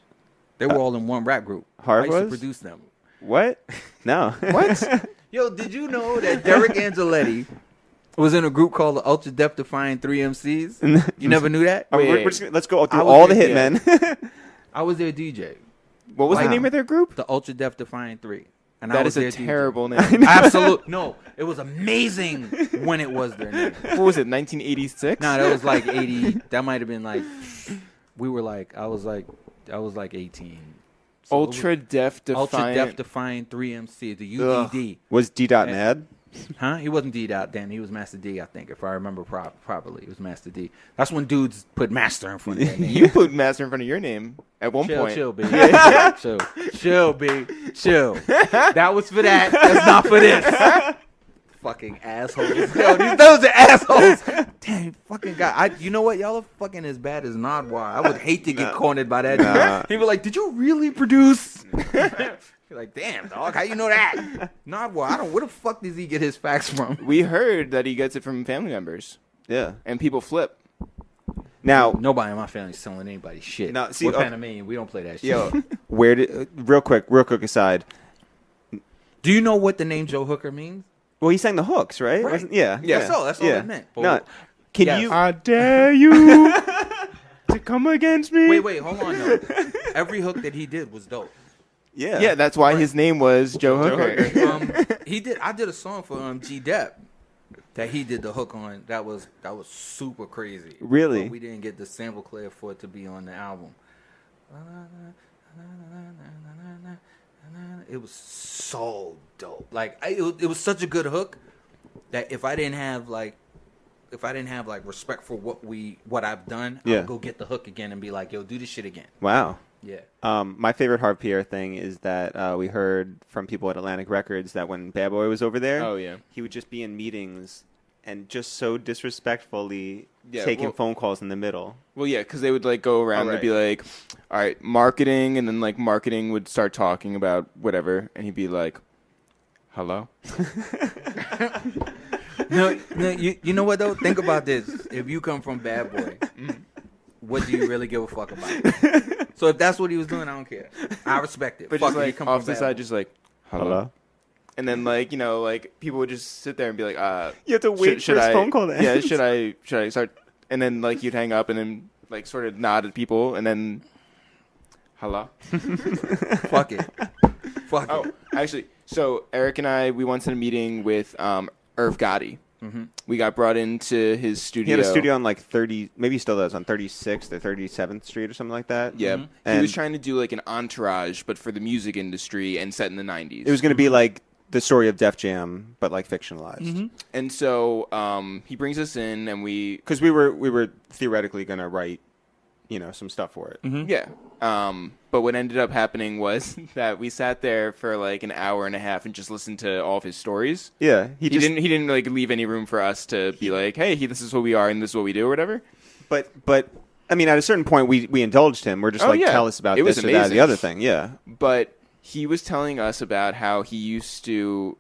They were all in one rap group. Harv I used to was? produce them. What? No. What? Yo, did you know that Derek Angeletti was in a group called the Ultra Death Defying 3 MCs? You never knew that? Let's go through I was all the there, hitmen. I was their DJ. What was the Wow. name of their group? The Ultra Death Defying 3. And I That was is a their DJ. terrible name. Absolutely. No, it was amazing when it was their name. What was it? 1986? No, that was like 80. That might have been like, I was like 18. So it was Ultra Deaf Ultra Deaf Defiant. Defying 3MC, the Ugh. UDD. Was D. Mad? Huh? He wasn't D dot then. He was Master D, I think, if I remember properly. He was Master D. That's when dudes put Master in front of their name. You put Master in front of your name at one point. Chill, B. Chill, B. Chill. That was for that. That's not for this. Fucking assholes. Yo, those are assholes. Damn, fucking guy. You know what? Y'all are fucking as bad as Nardwar. I would hate to get cornered by that dude. He'd be like, did you really produce? You're like, damn, dog. How you know that? Nardwar, where the fuck does he get his facts from? We heard that he gets it from family members, Yeah. and people flip. Now, Nobody in my family's selling anybody shit. No, see, We're okay. Panamanian. We don't play that shit. yo, where did real quick aside? Do you know what the name Joe Hooker means? Well, he sang the hooks, right? Right. Yeah. That's all it meant. No, can Yes. you? I dare you to come against me. Wait, hold on. No. Every hook that he did was dope. Yeah. Yeah, that's why his name was Joe Hooker. I did a song for G Dep that he did the hook on. That was super crazy. Really? But we didn't get the sample clear for it to be on the album. It was so dope. Like it was such a good hook that if I didn't have respect for what I've done, I Yeah. would go get the hook again and be like, yo, do this shit again. Wow. Yeah. My favorite Harv Pierre thing is that we heard from people at Atlantic Records that when Bad Boy was over there, Oh, yeah. he would just be in meetings and just so disrespectfully Yeah, taking well- phone calls in the middle. Well, yeah, because they would like go around. All They'd be like, "All right, marketing," and then like marketing would start talking about whatever, and he'd be like, "Hello." No, you know what though? Think about this. If you come from Bad Boy, what do you really give a fuck about? So if that's what he was doing, I don't care. I respect it. But Fuck just it, you like come off from the Bad side, Boy. just like, "Hello." And then like like people would just sit there and be like, You have to wait for his phone call to end. Yeah, should I start? And then like you'd hang up and then like sort of nod at people and then, "Hello." Fuck it. Fuck Oh, it. actually, so Eric and I, we once had a meeting with Irv Gotti. Mm-hmm. We got brought into his He studio. had a studio on like 30, maybe he still does, on 36th or 37th Street or something like that. Yeah, Mhm. he And was trying to do like an Entourage, but for the music industry and set in the 90s. it was going to be like the story of Def Jam, but like fictionalized. Mm-hmm. And so he brings us in, and Because we were theoretically going to write, some stuff for it. Mm-hmm. yeah. But what ended up happening was that we sat there for like an hour and a half and just listened to all of his stories. Yeah, He didn't like leave any room for us to be like, "Hey, this is what we are and this is what we do," or whatever. But I mean, at a certain point, we indulged him. We're just Oh, like, yeah. tell us about It was this or that, or amazing. the other thing. Yeah. But he was telling us about how he used to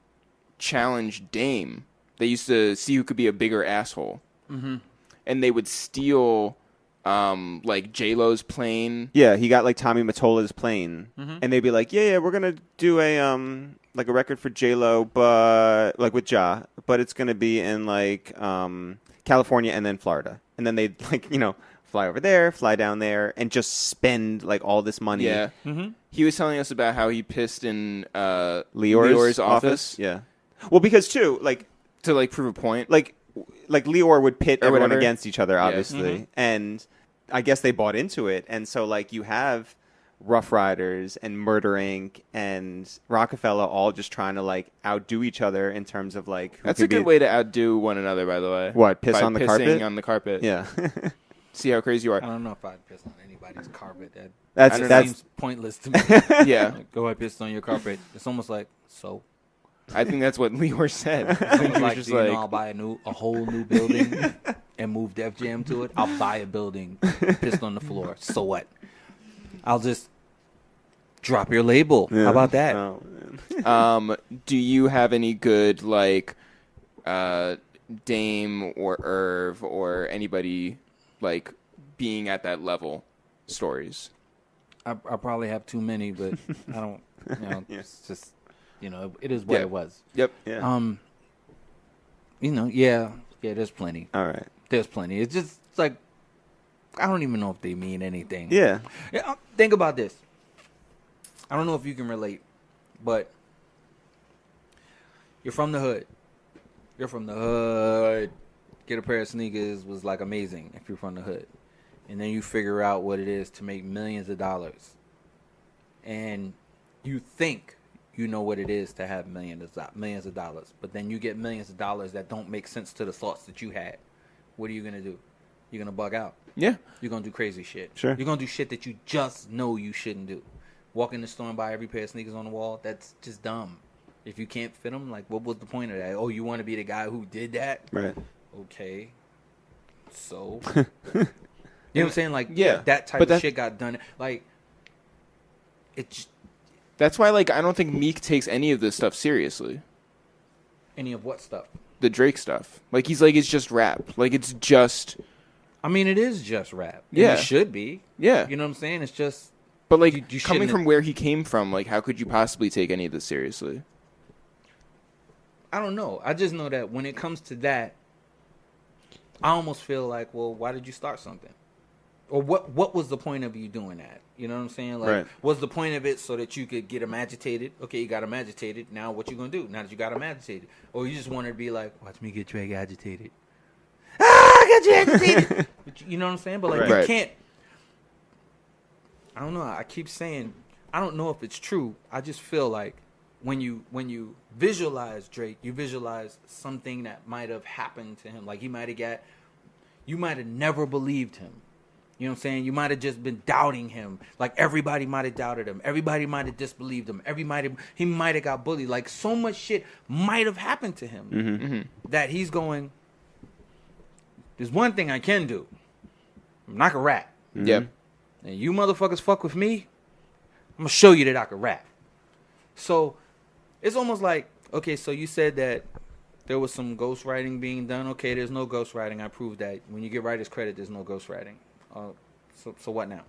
challenge Dame. They used to see who could be a bigger asshole. Mm-hmm. And they would steal like J-Lo's plane. Yeah, he got like Tommy Mottola's plane, Mhm. and they'd be like, "Yeah, we're gonna do a like a record for J Lo, but like with Ja, but it's gonna be in like California and then Florida." And then they'd like fly over there, fly down there, and just spend like all this money. Yeah. He was telling us about how he pissed in Lior's office. Yeah. Well, because too, like to like prove a point. like Lior would pit Or everyone whatever. against each other, obviously, Mm-hmm. and I guess they bought into it, and so like you have Rough Riders and Murder Inc. and Rockefeller all just trying to like outdo each other in terms of like who That's could a good be- way to outdo one another, by the way. What, piss By on the pissing carpet? on the carpet. Yeah. See how crazy you I are. don't know if I'd piss on anybody's carpet. That's- That that's- seems pointless to me. Yeah. Like, go ahead, piss on your carpet. It's almost like, so. I think that's what Lior said. It's He almost was like, just do you know I'll buy a whole new building and move Def Jam to it? I'll buy a building, pissed on the floor. So what? I'll just drop your label. Yeah. How about that? Oh, man. Do you have any good like Dame or Irv or anybody like being at that level stories? I probably have too many, but I don't. Yeah. It's just, it is what Yeah. it was. Yep. Yeah. Yeah. There's plenty. All right. There's plenty. It's just it's like I don't even know if they mean anything. Yeah. Think about this. I don't know if you can relate, but you're from the hood. You're from the hood. Get a pair of sneakers was like amazing if you're from the hood. And then you figure out what it is to make millions of dollars. And you think you know what it is to have millions of dollars. But then you get millions of dollars that don't make sense to the thoughts that you had. What are you going to do? You're going to bug out. Yeah. You're going to do crazy shit. Sure. You're going to do shit that you just know you shouldn't do. Walk in the store and buy every pair of sneakers on the wall, that's just dumb. If you can't fit them, like, what was the point of that? Oh, you want to be the guy who did that? Right. Okay. So. You know what I'm saying? Like, Yeah. that type But of shit got done. Like, it's That's why like I don't think Meek takes any of this stuff seriously. any of what stuff? The Drake stuff. Like he's like it's just rap. Like it's just I mean, it is just rap. And Yeah. it should be. yeah. You know what I'm saying? It's just. But like you coming shouldn't- from where he came from, like how could you possibly take any of this seriously? I don't know. I just know that when it comes to that, I almost feel like, well, why did you start something? Or what was the point of you doing that? You know what I'm saying? Like, Right. was the point of it so that you could get him agitated? Okay, you got him agitated. Now what you going to do now that you got him agitated? Or you just wanted to be like, watch me get Drake agitated. I got you agitated. But you know what I'm saying? But like, Right. you can't. I don't know. I keep saying, I don't know if it's true. I just feel like when you visualize Drake, you visualize something that might have happened to him. Like you might have never believed him. You know what I'm saying? You might have just been doubting him. Like everybody might have doubted him. Everybody might have disbelieved him. He might have got bullied. Like so much shit might have happened to him that he's going, there's one thing I can do. I'm not gonna rap. Yep. And you motherfuckers fuck with me, I'm gonna show you that I can rap. So it's almost like, okay, so you said that there was some ghostwriting being done. Okay, there's no ghostwriting. I proved that. When you get writers credit, there's no ghostwriting. So what now?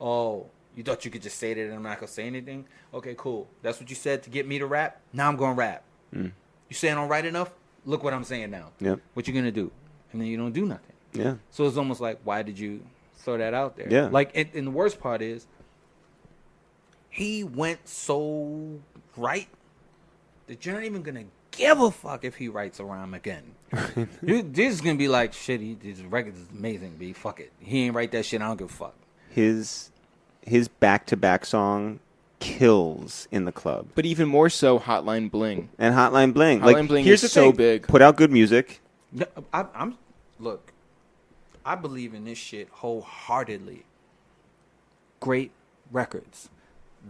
Oh, you thought you could just say that and I'm not gonna say anything? Okay, cool. That's what you said to get me to rap. Now I'm gonna rap. You saying I'm right enough? Look what I'm saying now. Yep. What you gonna do? And then you don't do nothing. Yeah. So it's almost like, why did you throw that out there? Yeah. Like, and the worst part is, he went so right that you're not even gonna give a fuck if he writes a rhyme again. You're just gonna be like, shit, his record is amazing, B. Fuck it. He ain't write that shit. I don't give a fuck. His back-to-back song kills in the club. But even more so, Hotline Bling. And Hotline Bling. Hotline Bling here's is the so thing. big. Put out good music. Yeah, look, I believe in this shit wholeheartedly. Great records.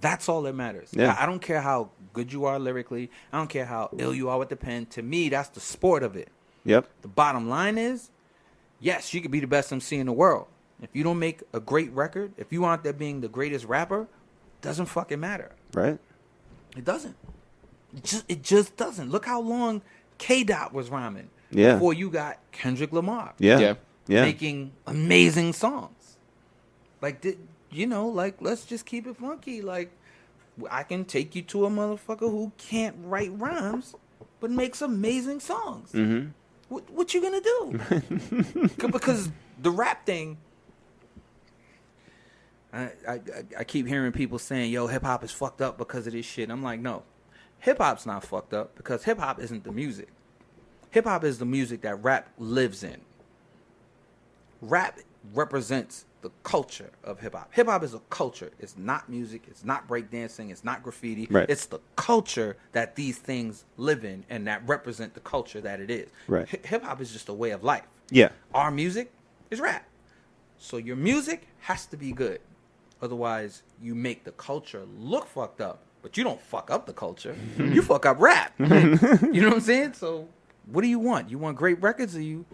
That's all that matters. Yeah. I don't care how good you are lyrically. I don't care how ill you are with the pen. To me, that's the sport of it. Yep. The bottom line is, yes, you could be the best MC in the world. If you don't make a great record, if you aren't there being the greatest rapper, doesn't fucking matter. Right? It doesn't. It just doesn't. Look how long K-Dot was rhyming Yeah. before you got Kendrick Lamar Yeah. Yeah. making amazing songs. Like, like, let's just keep it funky. Like, I can take you to a motherfucker who can't write rhymes, but makes amazing songs. Mm-hmm. What you gonna do? Because The rap thing. I keep hearing people saying, "Yo, hip hop is fucked up because of this shit." I'm like, no, hip hop's not fucked up because hip hop isn't the music. Hip hop is the music that rap lives in. Rap represents the culture of hip hop. Hip hop is a culture. It's not music. It's not breakdancing. It's not graffiti. Right. It's the culture that these things live in and that represent the culture that it is. Right. Hip hop is just a way of life. Yeah. Our music is rap. So your music has to be good. Otherwise, you make the culture look fucked up, but you don't fuck up the culture. You fuck up rap. You know what I'm saying? So what do you want? You want great records or you...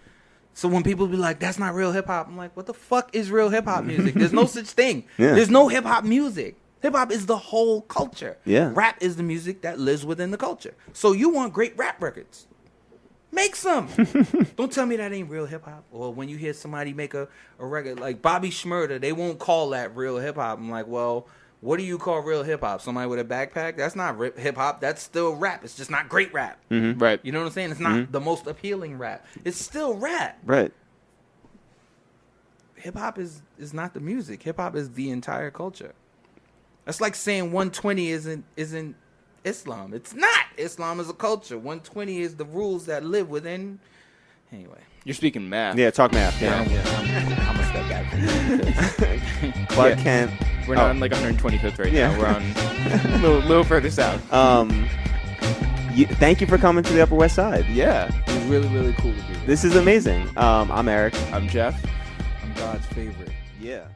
So when people be like, that's not real hip-hop, I'm like, what the fuck is real hip-hop music? There's no such thing. Yeah. There's no hip-hop music. Hip-hop is the whole culture. Yeah. Rap is the music that lives within the culture. So you want great rap records. Make some. Don't tell me that ain't real hip-hop. Or when you hear somebody make a record, like Bobby Shmurda, they won't call that real hip-hop. I'm like, well, what do you call real hip-hop? Somebody with a backpack? That's not hip-hop. That's still rap. It's just not great rap. Right. You know what I'm saying? It's not the most appealing rap. It's still rap. Right. Hip-hop is not the music. Hip-hop is the entire culture. That's like saying 120 isn't Islam. It's not. Islam is a culture. 120 is the rules that live within. Anyway. You're speaking math. Yeah, talk math. Yeah, Yeah. I'm going to step back from that. Clark Yeah. Kent. We're not on like 125th right Yeah. now. We're on a little further south. Thank you for coming to the Upper West Side. Yeah. It was really, really cool to be here. This is amazing. I'm Eric. I'm Jeff. I'm God's favorite. Yeah.